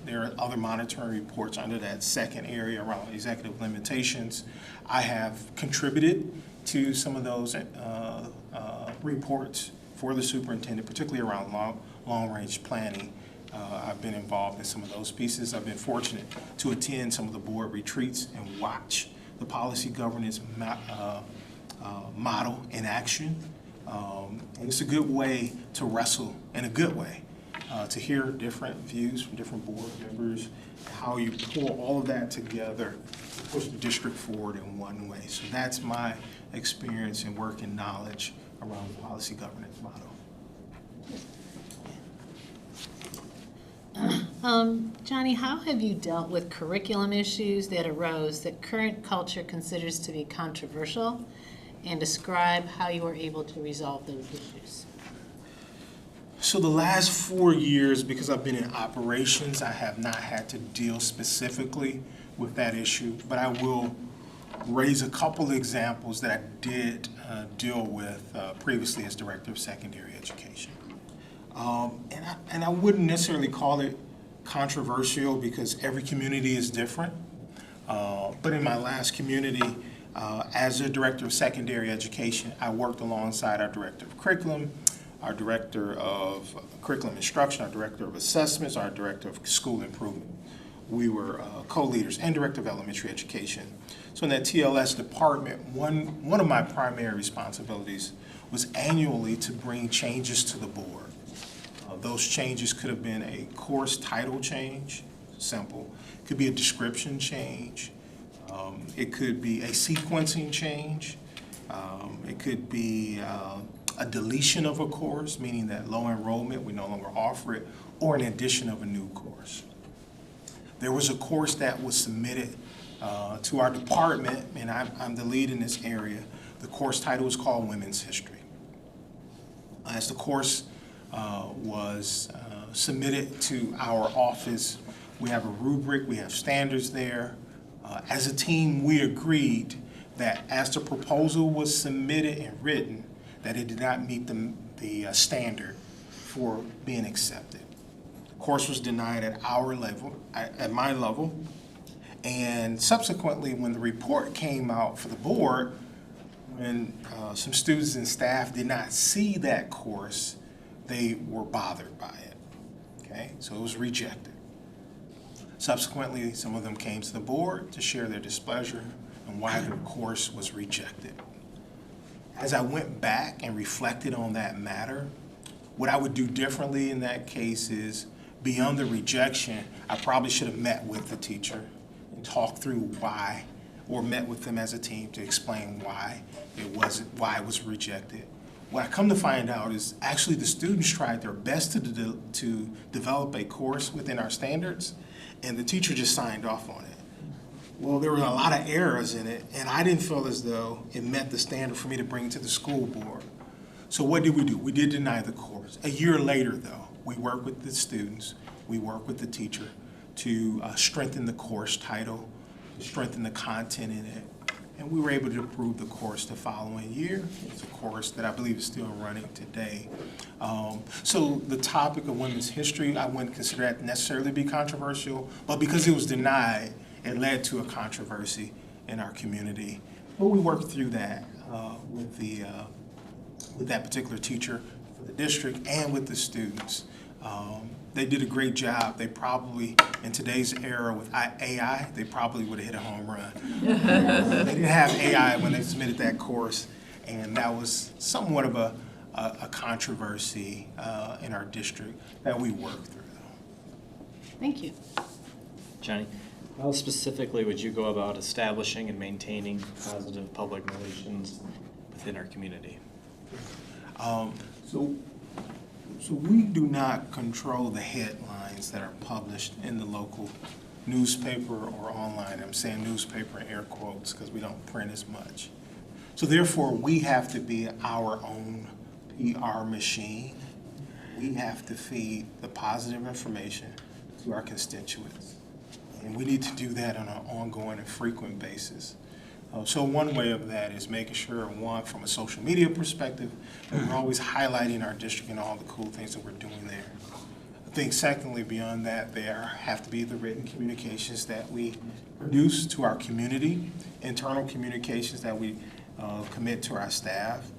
there are other monitoring reports under that second area around executive limitations. I have contributed to some of those reports for the superintendent, particularly around long-range planning. I've been involved in some of those pieces. I've been fortunate to attend some of the board retreats and watch the policy governance model in action. And it's a good way to wrestle, in a good way, to hear different views from different board members, how you pull all of that together to push the district forward in one way. So that's my experience and work and knowledge around the policy governance model. Johnny, how have you dealt with curriculum issues that arose that current culture considers to be controversial, and describe how you were able to resolve those issues? So the last 4 years, because I've been in operations, I have not had to deal specifically with that issue, but I will raise a couple of examples that I did deal with previously as Director of Secondary Education. And I wouldn't necessarily call it controversial because every community is different. But in my last community, as a Director of Secondary Education, I worked alongside our Director of Curriculum, our Director of Curriculum Instruction, our Director of Assessments, our Director of School Improvement. We were co-leaders and Director of Elementary Education. So in that TLS department, one of my primary responsibilities was annually to bring changes to the board. Those changes could have been a course title change, simple. It could be a description change. It could be a sequencing change. It could be a deletion of a course, meaning that low enrollment, we no longer offer it, or an addition of a new course. There was a course that was submitted to our department, and I'm the lead in this area. The course title is called Women's History. As the course was submitted to our office, we have a rubric, we have standards there. As a team, we agreed that as the proposal was submitted and written, that it did not meet the standard for being accepted. The course was denied at our level, at my level, and subsequently when the report came out for the board, when some students and staff did not see that course, they were bothered by it, okay? So it was rejected. Subsequently, some of them came to the board to share their displeasure and why the course was rejected. As I went back and reflected on that matter, what I would do differently in that case is, beyond the rejection, I probably should have met with the teacher and talked through why, or met with them as a team to explain why it was rejected. What I come to find out is actually the students tried their best to develop a course within our standards, and the teacher just signed off on it. Well, there were a lot of errors in it, and I didn't feel as though it met the standard for me to bring to the school board. So what did we do? We did deny the course. A year later, though, we worked with the students, we worked with the teacher to strengthen the course title, to strengthen the content in it, and we were able to approve the course the following year. It's a course that I believe is still running today. So the topic of women's history, I wouldn't consider that necessarily be controversial, but because it was denied, it led to a controversy in our community. But we worked through that with that particular teacher for the district and with the students. They did a great job. They probably, in today's era with AI, they probably would have hit a home run. They didn't have AI when they submitted that course, and that was somewhat of a controversy in our district that we worked through. Thank you. Johnny, how specifically would you go about establishing and maintaining positive public relations within our community? So we do not control the headlines that are published in the local newspaper or online. I'm saying newspaper in air quotes because we don't print as much. So therefore, we have to be our own PR machine. We have to feed the positive information to our constituents. And we need to do that on an ongoing and frequent basis. So one way of that is making sure, one, from a social media perspective, that we're always highlighting our district and all the cool things that we're doing there. I think secondly, beyond that, there have to be the written communications that we produce to our community, internal communications that we commit to our staff.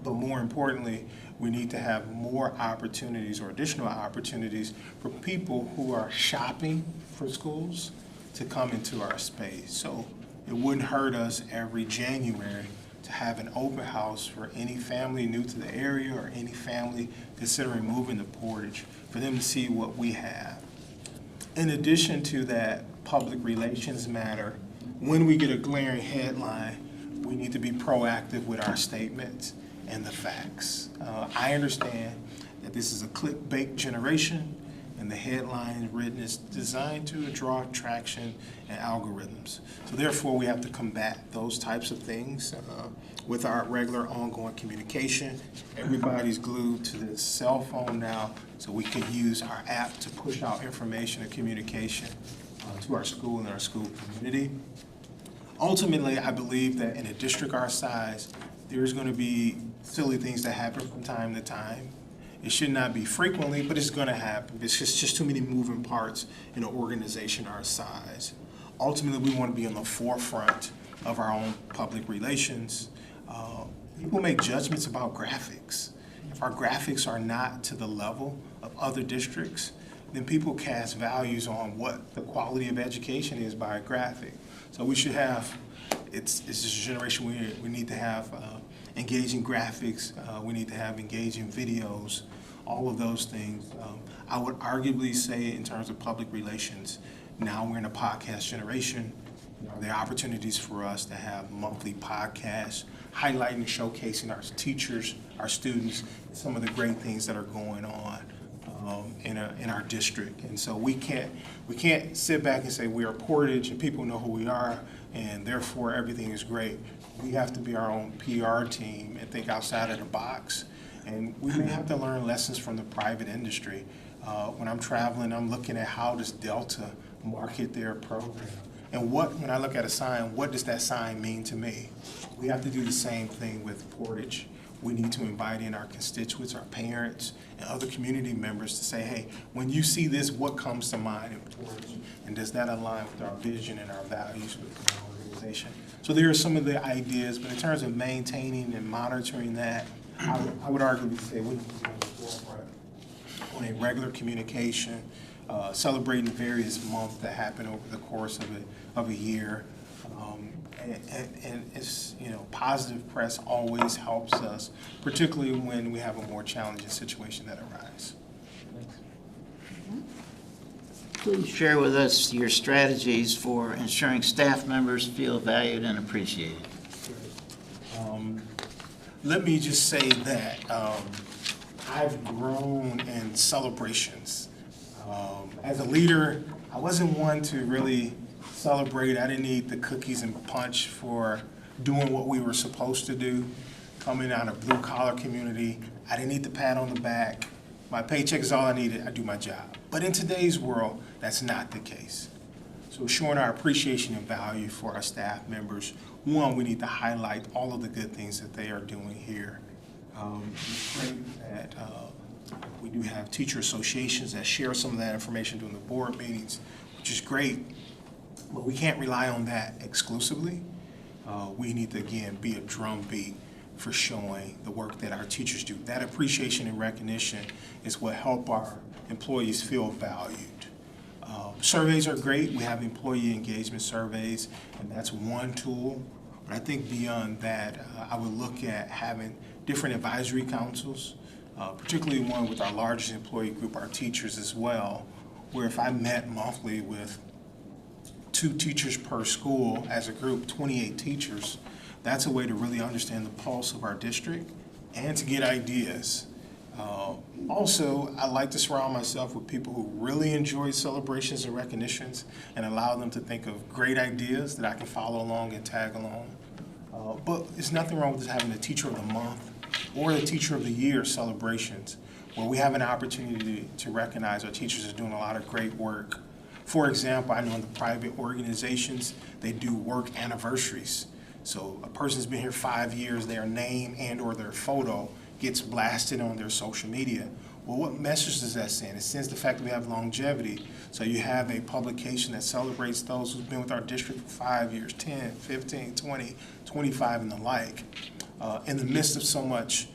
But more importantly, we need to have more opportunities or additional opportunities for people who are shopping for schools to come into our space. So it wouldn't hurt us every January to have an open house for any family new to the area or any family considering moving to Portage for them to see what we have. In addition to that public relations matter, when we get a glaring headline, we need to be proactive with our statements and the facts. I understand that this is a clickbait generation, and the headline written is designed to draw traction and algorithms. So therefore, we have to combat those types of things with our regular ongoing communication. Everybody's glued to this cell phone now, so we can use our app to push out information and communication to our school and our school community. Ultimately, I believe that in a district our size, there's going to be silly things that happen from time to time. It should not be frequently, but it's going to happen. It's just too many moving parts in an organization our size. Ultimately, we want to be on the forefront of our own public relations. People make judgments about graphics. If our graphics are not to the level of other districts, then people cast values on what the quality of education is by a graphic. So we should have, it's this generation we need to have engaging graphics, we need to have engaging videos, all of those things. I would arguably say in terms of public relations, now we're in a podcast generation. There are opportunities for us to have monthly podcasts highlighting and showcasing our teachers, our students, some of the great things that are going on in our district. And so we can't sit back and say we are Portage and people know who we are and therefore everything is great. We have to be our own PR team and think outside of the box. And we may have to learn lessons from the private industry. When I'm traveling, I'm looking at how does Delta market their program? And when I look at a sign, what does that sign mean to me? We have to do the same thing with Portage. We need to invite in our constituents, our parents, and other community members to say, hey, when you see this, what comes to mind in Portage? And does that align with our vision and our values within our organization? So there are some of the ideas, but in terms of maintaining and monitoring that, I would arguably say we need to be on the forefront on a regular communication, celebrating the various months that happen over the course of a year. And it's, positive press always helps us, particularly when we have a more challenging situation that arises. Please share with us your strategies for ensuring staff members feel valued and appreciated. Let me just say that I've grown in celebrations. As a leader, I wasn't one to really celebrate. I didn't need the cookies and punch for doing what we were supposed to do. Coming out of blue collar community, I didn't need the pat on the back. My paycheck is all I needed. I do my job. But in today's world, that's not the case. So showing our appreciation and value for our staff members, one, we need to highlight all of the good things that they are doing here. It's great that we do have teacher associations that share some of that information during the board meetings, which is great, but we can't rely on that exclusively. We need to, again, be a drumbeat for showing the work that our teachers do. That appreciation and recognition is what help our employees feel valued. Surveys are great. We have employee engagement surveys, and that's one tool. But I think beyond that, I would look at having different advisory councils, particularly one with our largest employee group, our teachers as well, where if I met monthly with 2 teachers per school as a group, 28 teachers, that's a way to really understand the pulse of our district and to get ideas. Also, I like to surround myself with people who really enjoy celebrations and recognitions and allow them to think of great ideas that I can follow along and tag along. But there's nothing wrong with having a Teacher of the Month or the Teacher of the Year celebrations where we have an opportunity to recognize our teachers are doing a lot of great work. For example, I know in the private organizations, they do work anniversaries. So a person's been here 5 years, their name and or their photo gets blasted on their social media. Well, what message does that send? It sends the fact that we have longevity. So you have a publication that celebrates those who've been with our district for 5 years, 10, 15, 20, 25, and the like. In the midst of so much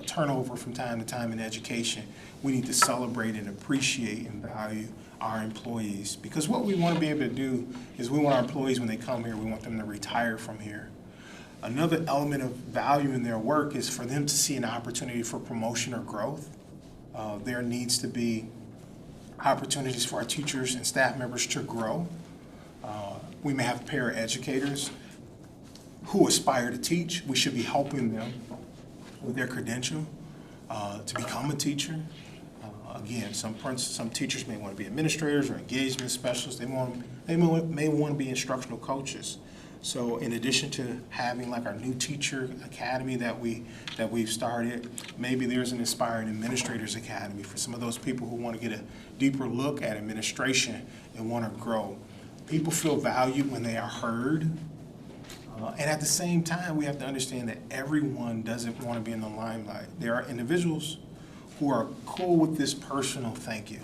turnover from time to time in education, we need to celebrate and appreciate and value our employees. Because what we want to be able to do is we want our employees, when they come here, we want them to retire from here. Another element of value in their work is for them to see an opportunity for promotion or growth. There needs to be opportunities for our teachers and staff members to grow. We may have paraeducators who aspire to teach. We should be helping them with their credential to become a teacher. Again, some teachers may want to be administrators or engagement specialists. They may want to be instructional coaches. So in addition to having like our new teacher academy that we've started, maybe there's an Inspiring Administrators Academy for some of those people who want to get a deeper look at administration and want to grow. People feel valued when they are heard. And at the same time, we have to understand that everyone doesn't want to be in the limelight. There are individuals who are cool with this personal thank you.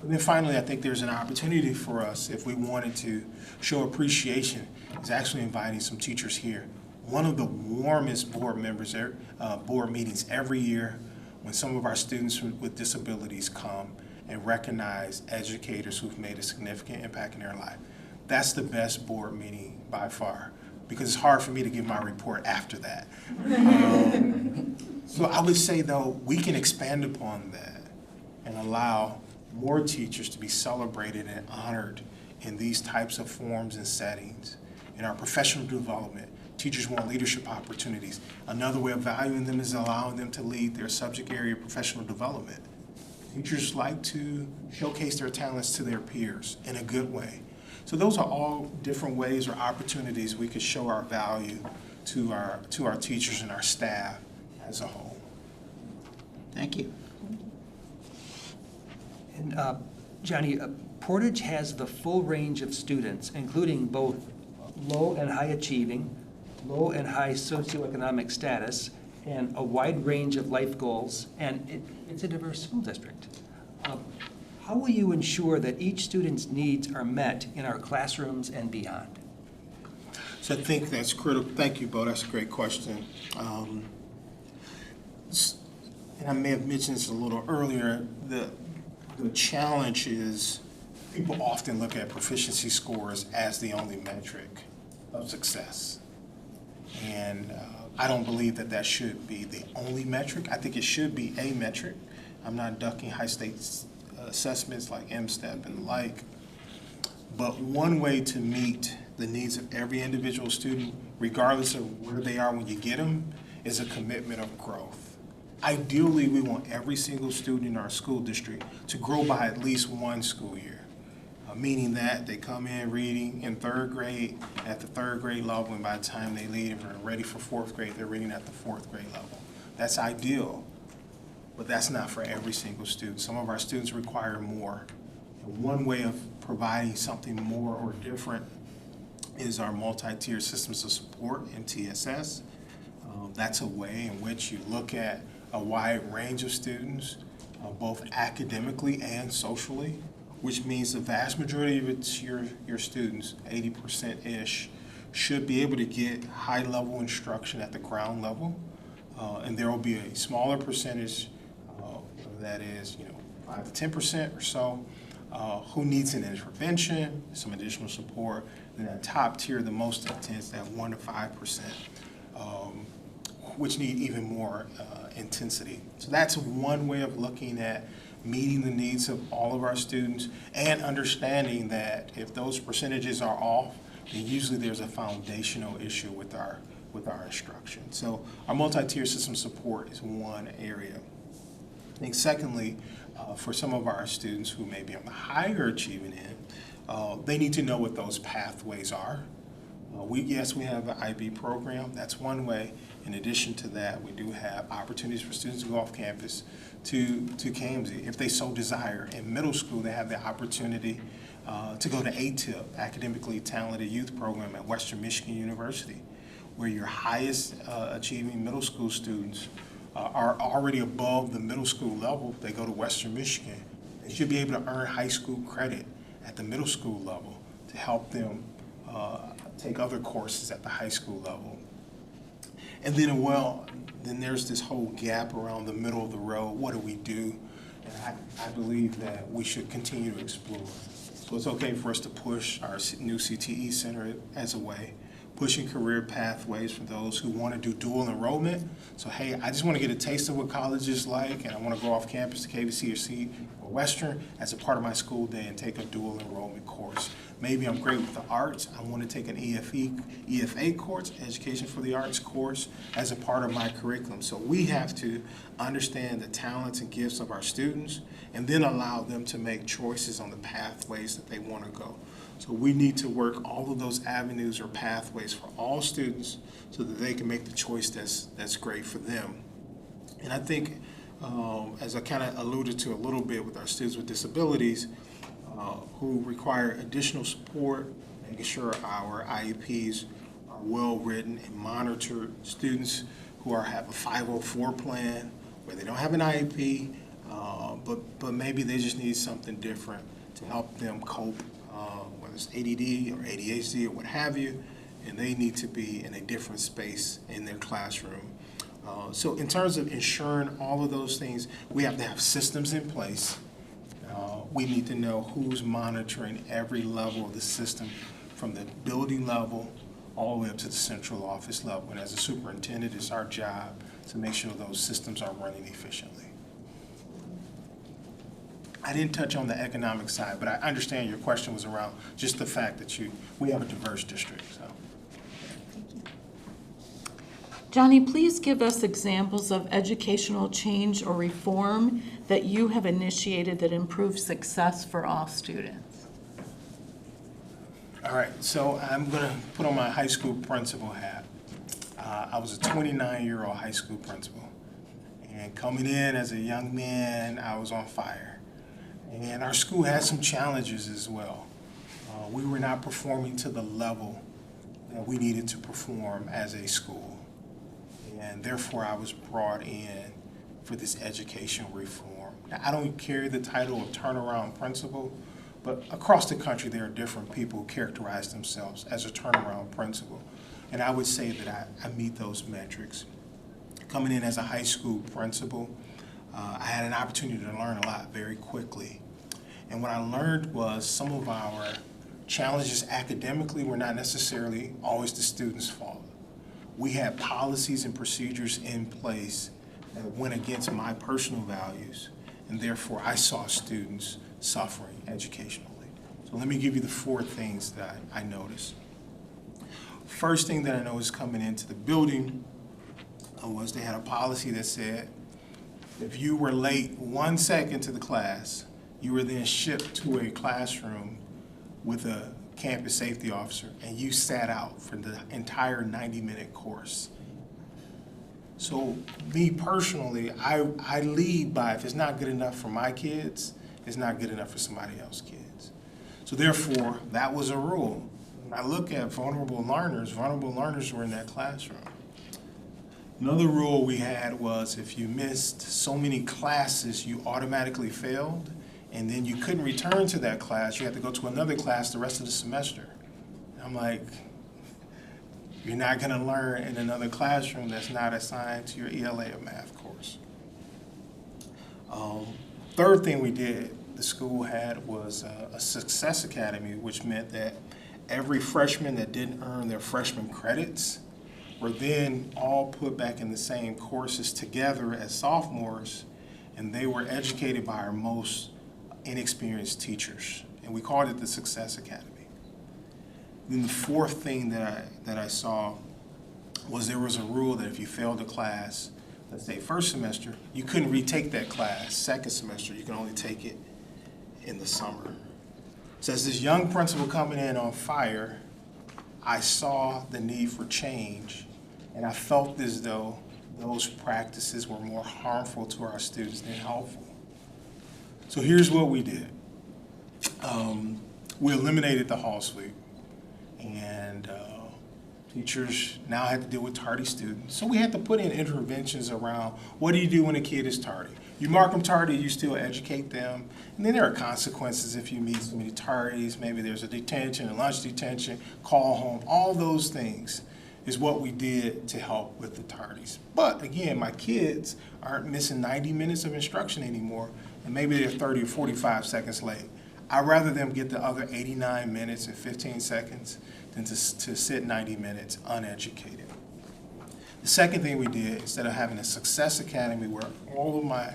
And then finally, I think there's an opportunity for us, if we wanted to show appreciation, is actually inviting some teachers here. One of the warmest board meetings every year when some of our students with disabilities come and recognize educators who've made a significant impact in their life. That's the best board meeting by far, because it's hard for me to give my report after that. So I would say, though, we can expand upon that and allow more teachers to be celebrated and honored in these types of forms and settings. In our professional development, teachers want leadership opportunities. Another way of valuing them is allowing them to lead their subject area professional development. Teachers like to showcase their talents to their peers in a good way. So those are all different ways or opportunities we could show our value to our teachers and our staff as a whole. Thank you. And Johnny, Portage has the full range of students, including both low and high achieving, low and high socioeconomic status, and a wide range of life goals, and it's a diverse school district. How will you ensure that each student's needs are met in our classrooms and beyond? So I think that's critical. Thank you, Bo. That's a great question. And I may have mentioned this a little earlier. The challenge is people often look at proficiency scores as the only metric of success. And I don't believe that that should be the only metric. I think it should be a metric. I'm not ducking high stakes assessments like MSTEP and the like. But one way to meet the needs of every individual student, regardless of where they are when you get them, is a commitment of growth. Ideally, we want every single student in our school district to grow by at least one school year, meaning that they come in reading in third grade at the third grade level, and by the time they leave and are ready for fourth grade, they're reading at the fourth grade level. That's ideal, but that's not for every single student. Some of our students require more. And one way of providing something more or different is our multi-tier systems of support, MTSS. That's a way in which you look at a wide range of students, both academically and socially, which means the vast majority of your students, 80%-ish, should be able to get high-level instruction at the ground level. And there will be a smaller percentage, that is, 5 to 10% or so, who needs an intervention, some additional support. And that top tier, the most intense, that 1 to 5%, which need even more intensity. So that's one way of looking at meeting the needs of all of our students and understanding that if those percentages are off, then usually there's a foundational issue with our instruction. So our multi-tier system support is one area. I think secondly, for some of our students who may be on the higher achieving end, they need to know what those pathways are. Yes, we have an IB program. That's one way. In addition to that, we do have opportunities for students to go off campus to CAMSI if they so desire. In middle school, they have the opportunity to go to ATIP, Academically Talented Youth Program at Western Michigan University, where your highest achieving middle school students are already above the middle school level. They go to Western Michigan. They should be able to earn high school credit at the middle school level to help them take other courses at the high school level. And then there's this whole gap around the middle of the road. What do we do? And I believe that we should continue to explore. So it's okay for us to push our new CTE center as a way, pushing career pathways for those who want to do dual enrollment. So, hey, I just want to get a taste of what college is like, and I want to go off campus to KVC or C or Western as a part of my school day and take a dual enrollment course. Maybe I'm great with the arts. I want to take an EFA course, Education for the Arts course, as a part of my curriculum. So we have to understand the talents and gifts of our students and then allow them to make choices on the pathways that they want to go. So we need to work all of those avenues or pathways for all students so that they can make the choice that's great for them. And I think, as I kind of alluded to a little bit with our students with disabilities, who require additional support, making sure our IEPs are well-written and monitored. Students who have a 504 plan where they don't have an IEP, but maybe they just need something different to help them cope, whether it's ADD or ADHD or what have you, and they need to be in a different space in their classroom. So in terms of ensuring all of those things, we have to have systems in place. We need to know who's monitoring every level of the system from the building level all the way up to the central office level. And as a superintendent, it's our job to make sure those systems are running efficiently. I didn't touch on the economic side, but I understand your question was around just the fact that we have a diverse district. So. Johnny, please give us examples of educational change or reform that you have initiated that improves success for all students. All right, so I'm going to put on my high school principal hat. I was a 29-year-old high school principal, and coming in as a young man, I was on fire. And our school had some challenges as well. We were not performing to the level that we needed to perform as a school. And therefore, I was brought in for this education reform. Now, I don't carry the title of turnaround principal, but across the country, there are different people who characterize themselves as a turnaround principal. And I would say that I meet those metrics. Coming in as a high school principal, I had an opportunity to learn a lot very quickly. And what I learned was some of our challenges academically were not necessarily always the students' fault. We had policies and procedures in place that went against my personal values, and therefore I saw students suffering educationally. So let me give you the 4 things that I noticed. First thing that I noticed coming into the building was they had a policy that said if you were late 1 second to the class, you were then shipped to a classroom with a campus safety officer, and you sat out for the entire 90-minute course. So me personally, I lead by if it's not good enough for my kids, it's not good enough for somebody else's kids. So therefore, that was a rule. When I look at vulnerable learners were in that classroom. Another rule we had was if you missed so many classes, you automatically failed, and then you couldn't return to that class. You had to go to another class the rest of the semester. I'm like, you're not gonna learn in another classroom that's not assigned to your ELA or math course. Third thing we did, the school had was a Success Academy, which meant that every freshman that didn't earn their freshman credits were then all put back in the same courses together as sophomores, and they were educated by our most inexperienced teachers, and we called it the Success Academy. Then the fourth thing that I saw was there was a rule that if you failed a class, let's say first semester, you couldn't retake that class second semester. You can only take it in the summer. So as this young principal coming in on fire, I saw the need for change, and I felt as though those practices were more harmful to our students than helpful. So here's what we did. We eliminated the hall sweep, and teachers now had to deal with tardy students. So we had to put in interventions around what do you do when a kid is tardy? You mark them tardy, you still educate them, and then there are consequences if you meet so many tardies. Maybe there's a detention, a lunch detention, call home. All those things is what we did to help with the tardies. But again, my kids aren't missing 90 minutes of instruction anymore, and maybe they're 30 or 45 seconds late. I'd rather them get the other 89 minutes and 15 seconds than to sit 90 minutes uneducated. The second thing we did, instead of having a Success Academy where all of my,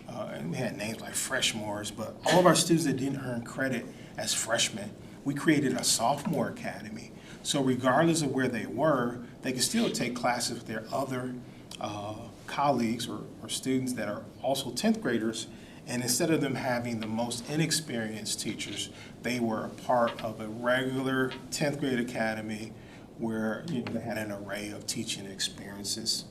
and we had names like Freshmores, but all of our students that didn't earn credit as freshmen, we created a Sophomore Academy. So regardless of where they were, they could still take classes with their other colleagues or students that are also 10th graders. And instead of them having the most inexperienced teachers, they were a part of a regular 10th grade academy where they had an array of teaching experiences.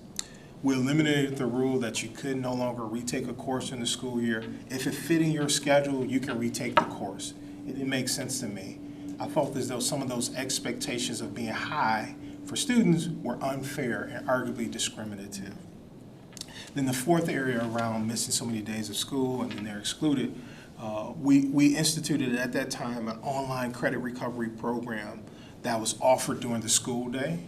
We eliminated the rule that you could no longer retake a course in the school year. If it fit in your schedule, you can retake the course. It didn't make sense to me. I felt as though some of those expectations of being high for students were unfair and arguably discriminative. Then the fourth area around missing so many days of school and then they're excluded, we instituted at that time an online credit recovery program that was offered during the school day.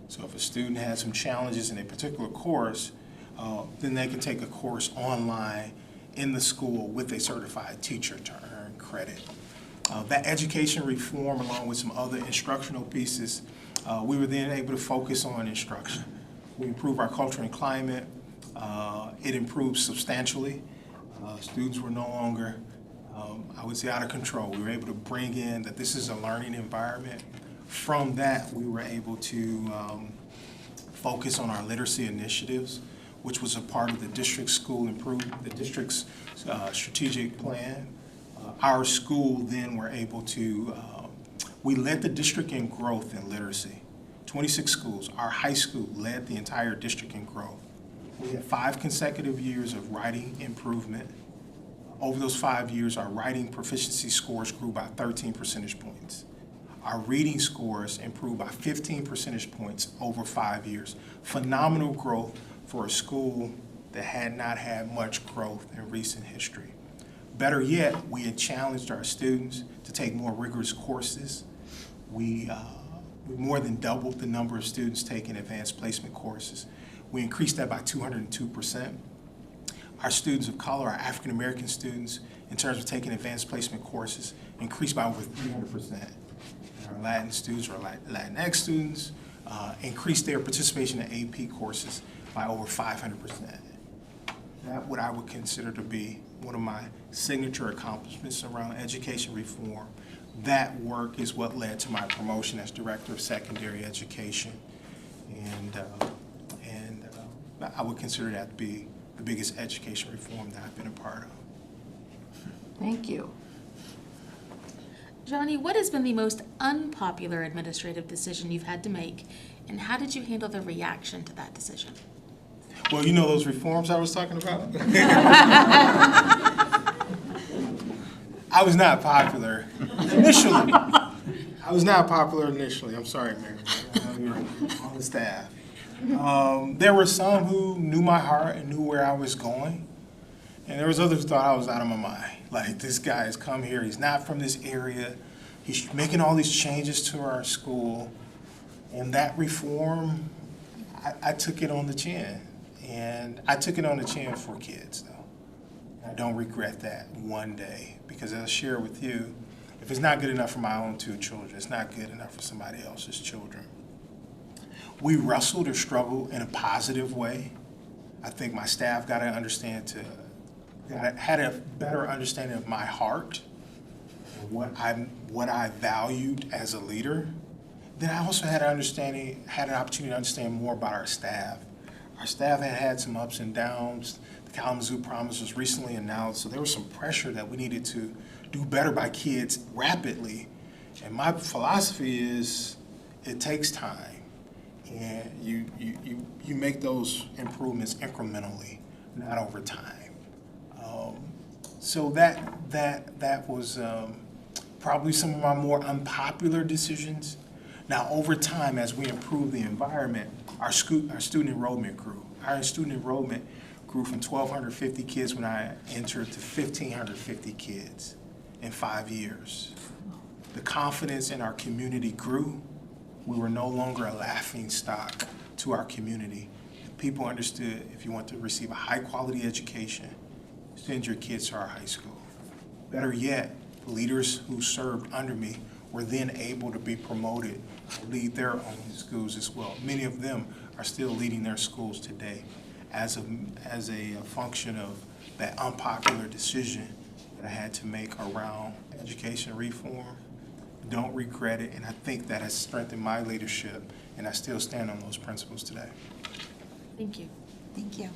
So if a student had some challenges in a particular course, then they can take a course online in the school with a certified teacher to earn credit. That education reform, along with some other instructional pieces, we were then able to focus on instruction. We improved our culture and climate. It improved substantially. Students were no longer, I would say, out of control. We were able to bring in that this is a learning environment. From that, we were able to focus on our literacy initiatives, which was a part of the district's strategic plan. Our school then were able to, we led the district in growth in literacy. 26 schools. Our high school led the entire district in growth. We had 5 consecutive years of writing improvement. Over those 5 years, our writing proficiency scores grew by 13 percentage points. Our reading scores improved by 15 percentage points over 5 years. Phenomenal growth for a school that had not had much growth in recent history. Better yet, we had challenged our students to take more rigorous courses. We more than doubled the number of students taking advanced placement courses. We increased that by 202%. Our students of color, our African American students, in terms of taking advanced placement courses, increased by over 300%. Our Latin students or Latinx students increased their participation in AP courses by over 500%. That's what I would consider to be one of my signature accomplishments around education reform. That work is what led to my promotion as Director of Secondary Education. And I would consider that to be the biggest education reform that I've been a part of. Thank you. Johnny, what has been the most unpopular administrative decision you've had to make, and how did you handle the reaction to that decision? Well, you know those reforms I was talking about? I was not popular initially. I was not popular initially. I'm sorry, Mayor. You're on the staff. There were some who knew my heart and knew where I was going. And there was others who thought I was out of my mind. Like, this guy has come here, he's not from this area, he's making all these changes to our school. And that reform, I took it on the chin. And I took it on the chin for kids, though. I don't regret that one day, because as I share with you, if it's not good enough for my own 2 children, it's not good enough for somebody else's children. We wrestled or struggled in a positive way. I think my staff got to understand had a better understanding of my heart, what I valued as a leader. Then I also had an opportunity to understand more about our staff. Our staff had some ups and downs. The Kalamazoo Promise was recently announced, so there was some pressure that we needed to do better by kids rapidly. And my philosophy is it takes time, and you make those improvements incrementally, not over time. So that was probably some of my more unpopular decisions. Now, over time, as we improve the environment, our student enrollment grew. Our student enrollment grew from 1,250 kids when I entered to 1,550 kids in 5 years. The confidence in our community grew. We were no longer a laughing stock to our community. People understood if you want to receive a high-quality education, send your kids to our high school. Better yet, leaders who served under me were then able to be promoted to lead their own schools as well. Many of them are still leading their schools today as a function of that unpopular decision that I had to make around education reform. Don't regret it, and I think that has strengthened my leadership, and I still stand on those principles today. Thank you. Thank you.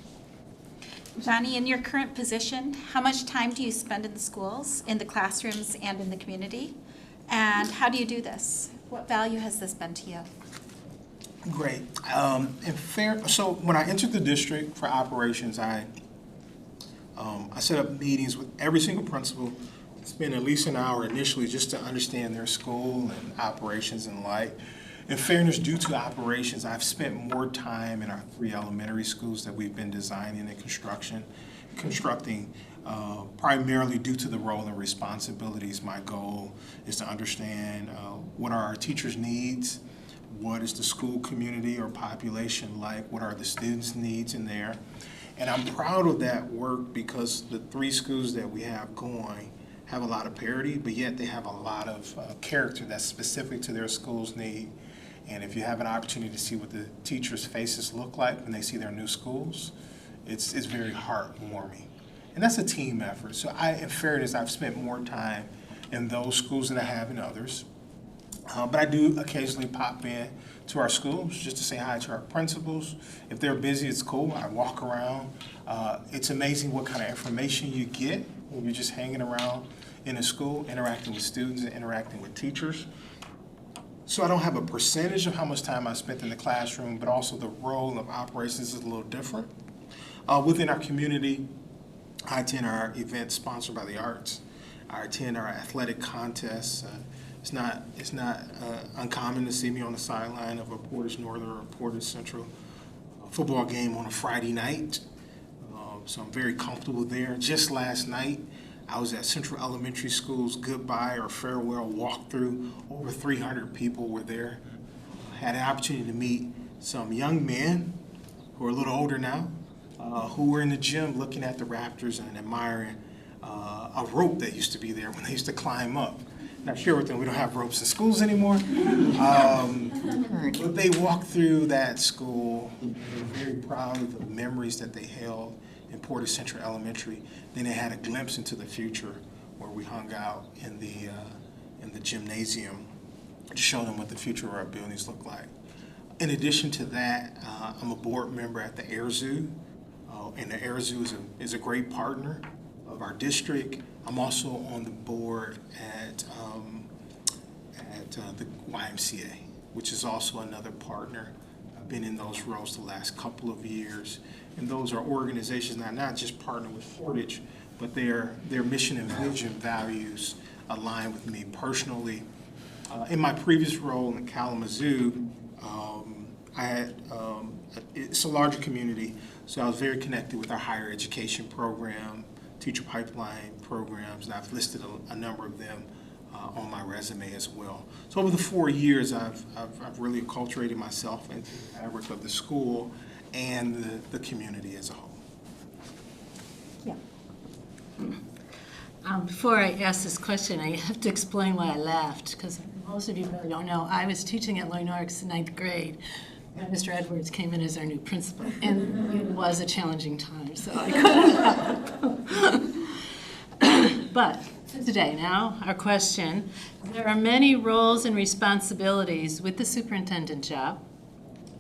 Johnny, in your current position, how much time do you spend in the schools, in the classrooms, and in the community? And how do you do this? What value has this been to you? Great. So when I entered the district for operations, I set up meetings with every single principal, spend at least an hour initially just to understand their school and operations and like. In fairness, due to operations, I've spent more time in our 3 elementary schools that we've been designing and constructing, primarily due to the role and responsibilities. My goal is to understand what are our teachers' needs, what is the school community or population like, what are the students' needs in there. And I'm proud of that work because the 3 schools that we have going have a lot of parity, but yet they have a lot of character that's specific to their school's need. And if you have an opportunity to see what the teachers' faces look like when they see their new schools, it's very heartwarming. And that's a team effort. So in fairness, I've spent more time in those schools than I have in others. But I do occasionally pop in to our schools just to say hi to our principals. If they're busy, it's cool. I walk around. It's amazing what kind of information you get when you're just hanging around in a school, interacting with students and interacting with teachers. So I don't have a percentage of how much time I spent in the classroom, but also the role of operations is a little different. Within our community, I attend our events sponsored by the arts. I attend our athletic contests. It's not uncommon to see me on the sideline of a Portage Northern or Portage Central football game on a Friday night. So I'm very comfortable there. Just last night, I was at Central Elementary School's goodbye or farewell walkthrough. Over 300 people were there. Had an opportunity to meet some young men who are a little older now, who were in the gym looking at the Raptors and admiring a rope that used to be there when they used to climb up. Not sure with them, we don't have ropes in schools anymore. But they walked through that school. They were very proud of the memories that they held in Portage Central Elementary. Then they had a glimpse into the future where we hung out in the gymnasium to show them what the future of our buildings look like. In addition to that, I'm a board member at the Air Zoo, and the Air Zoo is a great partner of our district. I'm also on the board at the YMCA, which is also another partner. I've been in those roles the last couple of years, and those are organizations that not just partner with Portage, but their mission and vision values align with me personally. In my previous role in Kalamazoo, I had, it's a larger community, so I was very connected with our higher education program, teacher pipeline programs, and I've listed a number of them on my resume as well. So over the 4 years, I've really acculturated myself into the fabric of the school and the community as a whole. Before I ask this question, I have to explain why I laughed, because most of you probably don't know. I was teaching at Loy Norrick's 9th grade when Mr. Edwards came in as our new principal, and it was a challenging time, so I couldn't help. But today now, our question, there are many roles and responsibilities with the superintendent job: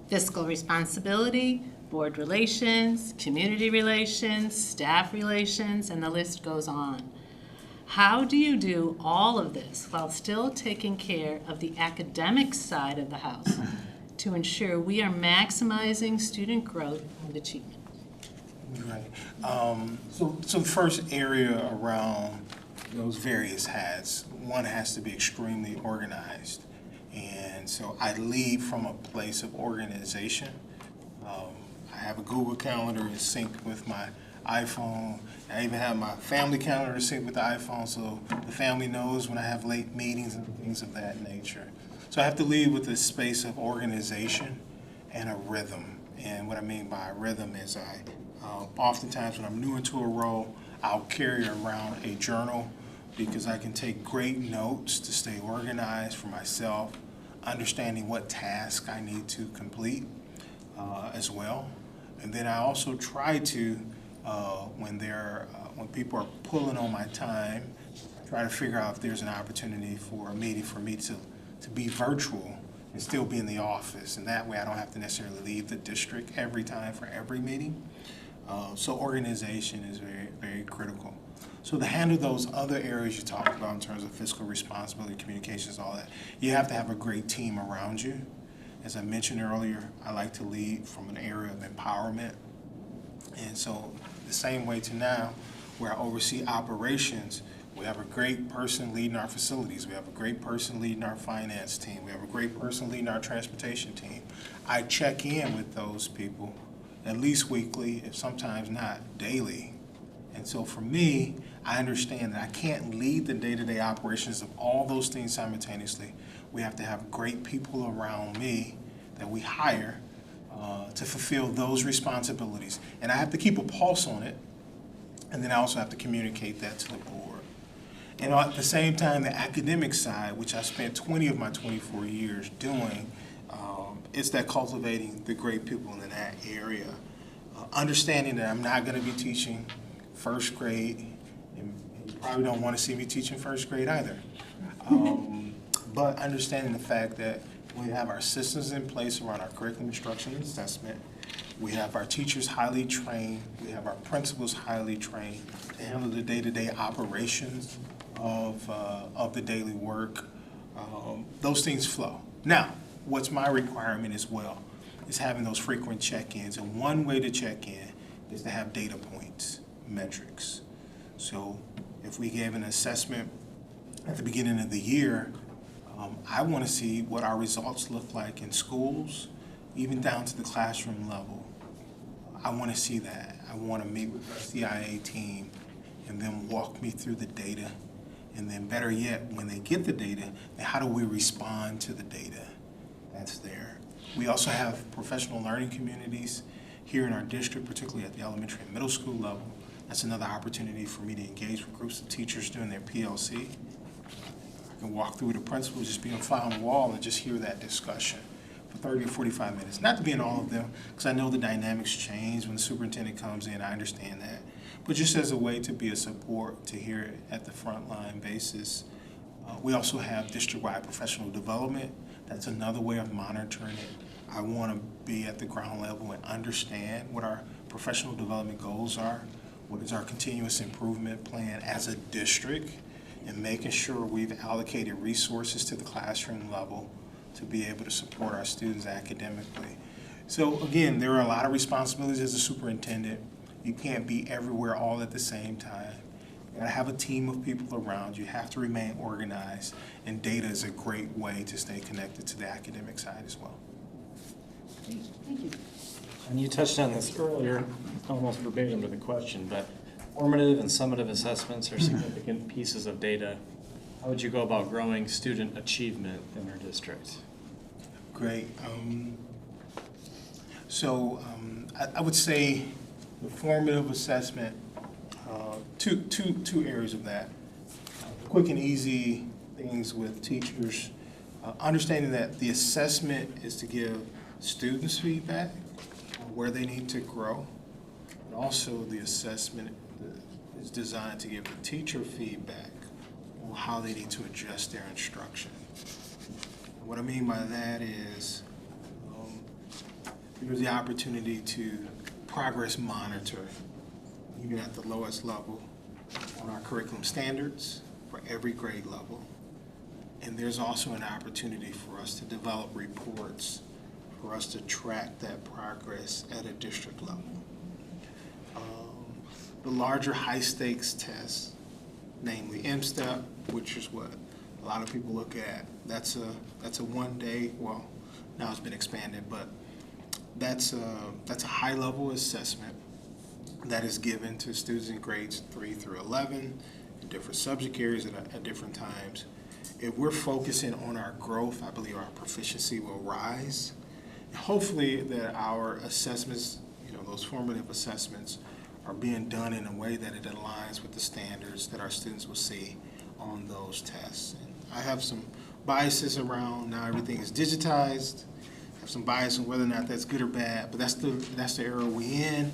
fiscal responsibility, board relations, community relations, staff relations, and the list goes on. How do you do all of this while still taking care of the academic side of the house to ensure we are maximizing student growth and achievement? Right. So the first area around those various hats, one has to be extremely organized. And so I lead from a place of organization. I have a Google Calendar in sync with my iPhone. I even have my family calendar in sync with the iPhone, so the family knows when I have late meetings and things of that nature. So I have to lead with a space of organization and a rhythm. And what I mean by a rhythm is oftentimes when I'm new into a role, I'll carry around a journal because I can take great notes to stay organized for myself, understanding what task I need to complete as well. And then I also try to, when people are pulling on my time, try to figure out if there's an opportunity for a meeting for me to be virtual and still be in the office. And that way I don't have to necessarily leave the district every time for every meeting. So organization is very, very critical. So to handle those other areas you talked about in terms of fiscal responsibility, communications, all that, you have to have a great team around you. As I mentioned earlier, I like to lead from an area of empowerment. And so the same way to now, where I oversee operations, we have a great person leading our facilities. We have a great person leading our finance team. We have a great person leading our transportation team. I check in with those people at least weekly, if sometimes not daily. And so for me, I understand that I can't lead the day-to-day operations of all those things simultaneously. We have to have great people around me that we hire to fulfill those responsibilities. And I have to keep a pulse on it, and then I also have to communicate that to the board. And at the same time, the academic side, which I spent 20 of my 24 years doing, it's that cultivating the great people in that area. Understanding that I'm not going to be teaching first grade, and you probably don't want to see me teaching first grade either. But understanding the fact that we have our systems in place around our curriculum instruction and assessment, we have our teachers highly trained, we have our principals highly trained to handle the day-to-day operations of the daily work. Those things flow. Now, what's my requirement as well is having those frequent check-ins, and one way to check in is to have data points, metrics. So if we gave an assessment at the beginning of the year, I want to see what our results look like in schools, even down to the classroom level. I want to see that. I want to meet with our CIA team and then walk me through the data. And then better yet, when they get the data, then how do we respond to the data that's there? We also have professional learning communities here in our district, particularly at the elementary and middle school level. That's another opportunity for me to engage with groups of teachers doing their PLC. I can walk through with the principal, just be on fly on the wall and just hear that discussion for 30 or 45 minutes. Not to be in all of them, because I know the dynamics change when the superintendent comes in, I understand that. But just as a way to be a support, to hear it at the frontline basis. We also have district-wide professional development That's another way of monitoring it. I want to be at the ground level and understand what our professional development goals are, what is our continuous improvement plan as a district, and making sure we've allocated resources to the classroom level to be able to support our students academically. So again, there are a lot of responsibilities as a superintendent. You can't be everywhere all at the same time. You gotta have a team of people around you. You have to remain organized, and data is a great way to stay connected to the academic side as well. Thank you. And you touched on this earlier, almost verbatim to the question, but formative and summative assessments are significant pieces of data. How would you go about growing student achievement in our district? Great. I would say the formative assessment, two areas of that. Quick and easy things with teachers, understanding that the assessment is to give students feedback on where they need to grow, but also the assessment is designed to give the teacher feedback on how they need to adjust their instruction. What I mean by that is there's the opportunity to progress monitor, even at the lowest level, on our curriculum standards for every grade level. And there's also an opportunity for us to develop reports for us to track that progress at a district level. The larger high-stakes tests, namely M-STEP, which is what a lot of people look at, that's a one-day, well, now it's been expanded, but that's a high-level assessment that is given to students in grades 3 through 11 in different subject areas at different times. If we're focusing on our growth, I believe our proficiency will rise. Hopefully that our assessments, those formative assessments, are being done in a way that it aligns with the standards that our students will see on those tests. And I have some biases around now everything is digitized. I have some bias on whether or not that's good or bad, but that's the era we're in.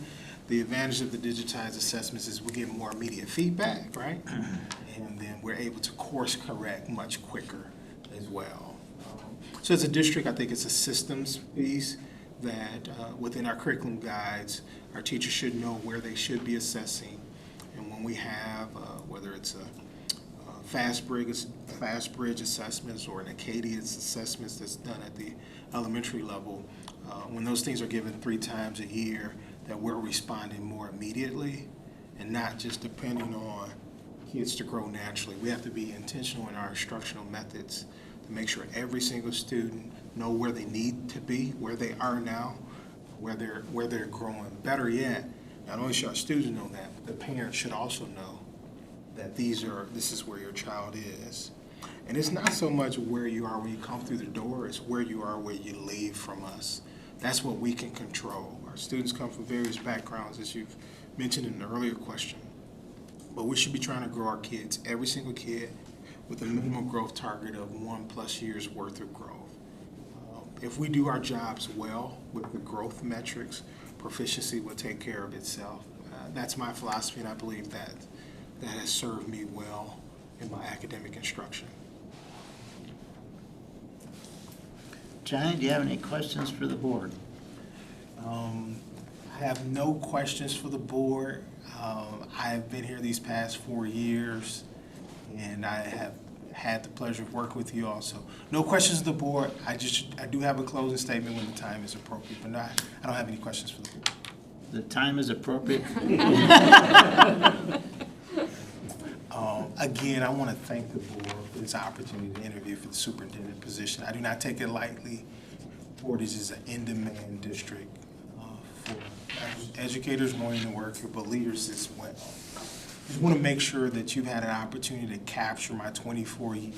The advantage of the digitized assessments is we get more immediate feedback, right? And then we're able to course correct much quicker as well. So as a district, I think it's a systems piece that within our curriculum guides, our teachers should know where they should be assessing. And when we have, whether it's a fast bridge assessments or an Acadia's assessments that's done at the elementary level, when those things are given 3 times a year, that we're responding more immediately and not just depending on kids to grow naturally. We have to be intentional in our instructional methods to make sure every single student know where they need to be, where they are now, where they're growing. Better yet, not only should our students know that, but the parents should also know that this is where your child is. And it's not so much where you are when you come through the door, it's where you are when you leave from us. That's what we can control. Our students come from various backgrounds, as you've mentioned in an earlier question. But we should be trying to grow our kids, every single kid, with a minimum growth target of 1+ years worth of growth. If we do our jobs well with the growth metrics, proficiency will take care of itself. That's my philosophy, and I believe that has served me well in my academic instruction. Johnny, do you have any questions for the board? I have no questions for the board. I have been here these past 4 years, and I have had the pleasure of working with you all. So no questions to the board. I do have a closing statement when the time is appropriate, but I don't have any questions for the board. The time is appropriate. Again, I want to thank the board for this opportunity to interview for the superintendent position. I do not take it lightly. Portage is an in-demand district for educators wanting to work here, but leaders as well. I just want to make sure that you've had an opportunity to capture my 24 years.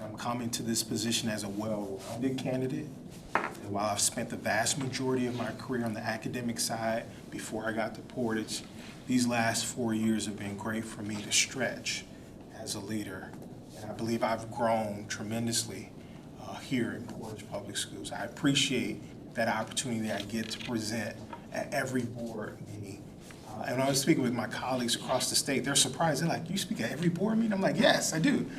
I'm coming to this position as a well-rounded candidate. And while I've spent the vast majority of my career on the academic side before I got to Portage, these last 4 years have been great for me to stretch as a leader. And I believe I've grown tremendously here in Portage Public Schools. I appreciate that opportunity that I get to present at every board meeting And when I was speaking with my colleagues across the state, they're surprised. They're like, "You speak at every board meeting?" I'm like, "Yes, I do."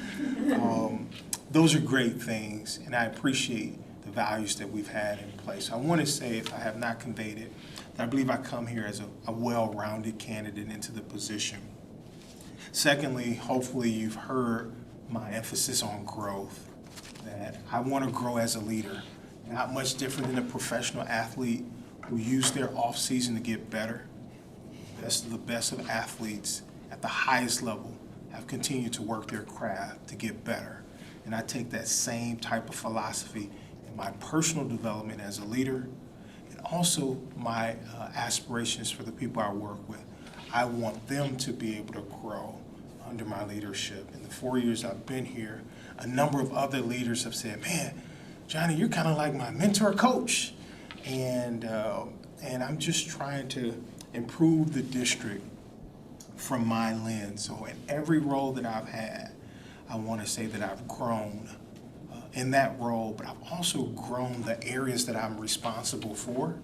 Those are great things, and I appreciate the values that we've had in place. I want to say, if I have not conveyed it, that I believe I come here as a well-rounded candidate into the position. Secondly, hopefully you've heard my emphasis on growth, that I want to grow as a leader, not much different than a professional athlete who use their off-season to get better. The best of athletes at the highest level have continued to work their craft to get better. And I take that same type of philosophy in my personal development as a leader, and also my aspirations for the people I work with. I want them to be able to grow under my leadership. In the 4 years I've been here, a number of other leaders have said, "Man, Johnny, you're kind of like my mentor coach." And I'm just trying to improve the district from my lens. So in every role that I've had, I want to say that I've grown in that role, but I've also grown the areas that I'm responsible for.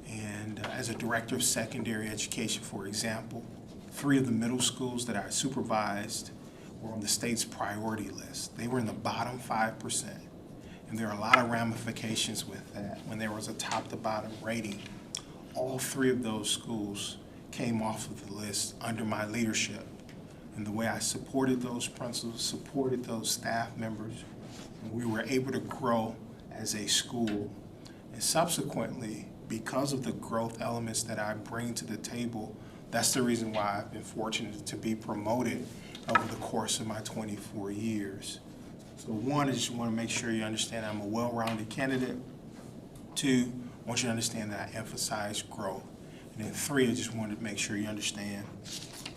And as a director of secondary education, for example, 3 of the middle schools that I supervised were on the state's priority list. They were in the bottom 5%. And there are a lot of ramifications with that when there was a top to bottom rating. All 3 of those schools came off of the list under my leadership. And the way I supported those principals, supported those staff members, and we were able to grow as a school. And subsequently, because of the growth elements that I bring to the table, that's the reason why I've been fortunate to be promoted over the course of my 24 years. So 1, I just want to make sure you understand I'm a well-rounded candidate. 2, I want you to understand that I emphasize growth. And then 3, I just wanted to make sure you understand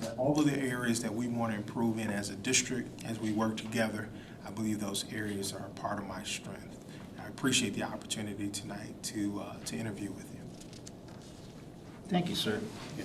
that all of the areas that we want to improve in as a district, as we work together, I believe those areas are a part of my strength. I appreciate the opportunity tonight to interview with you. Thank you, sir. Yeah.